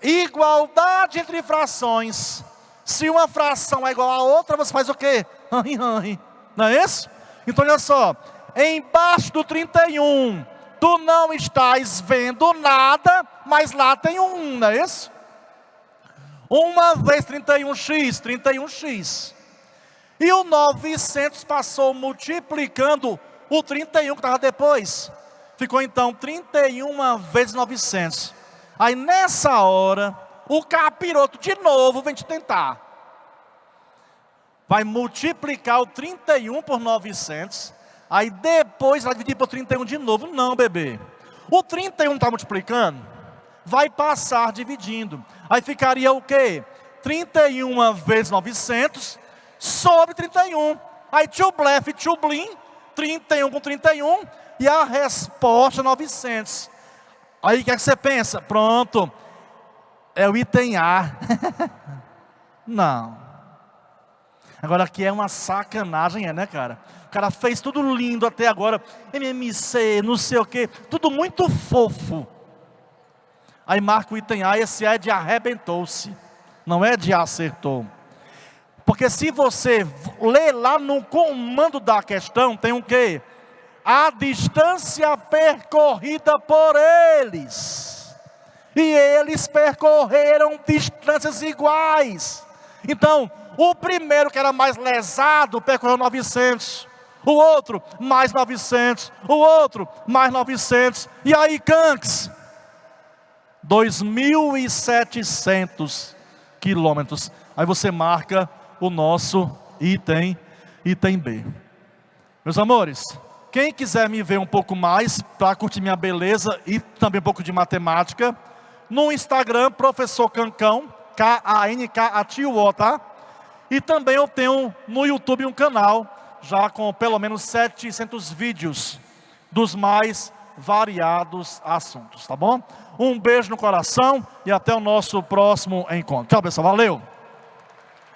Igualdade entre frações. Se uma fração é igual a outra, você faz o quê? Não é isso? Então olha só, embaixo do 31, tu não estás vendo nada, mas lá tem um 1, não é isso? Uma vez 31x, 31x. E o 900 passou multiplicando o 31 que estava depois. Ficou então 31 vezes 900. Aí nessa hora, o capiroto de novo vem te tentar. Vai multiplicar o 31 por 900. Aí depois vai dividir por 31 de novo. Não, bebê. O 31 está multiplicando. Vai passar dividindo. Aí ficaria o quê? 31 vezes 900 sobre 31. Aí tio blefe, tio blim. 31 com 31. E a resposta 900. Aí o que é que você pensa? Pronto. É o item A. Não. Agora aqui é uma sacanagem, né, cara? O cara fez tudo lindo até agora. MMC, não sei o quê. Tudo muito fofo. Aí marca o item A, esse A é de arrebentou-se. Não é de acertou. Porque se você ler lá no comando da questão, tem o quê? A distância percorrida por eles. E eles percorreram distâncias iguais. Então, o primeiro que era mais lesado percorreu 900. O outro mais 900. O outro mais 900. E aí, Kanks? 2.700 quilômetros. Aí você marca o nosso item B. Meus amores, quem quiser me ver um pouco mais, para curtir minha beleza e também um pouco de matemática, no Instagram, Professor Cancão, K-A-N-K-A-T-U-O, tá? E também eu tenho no YouTube um canal, já com pelo menos 700 vídeos, dos mais variados assuntos, tá bom? Um beijo no coração e até o nosso próximo encontro. Tchau, pessoal, valeu!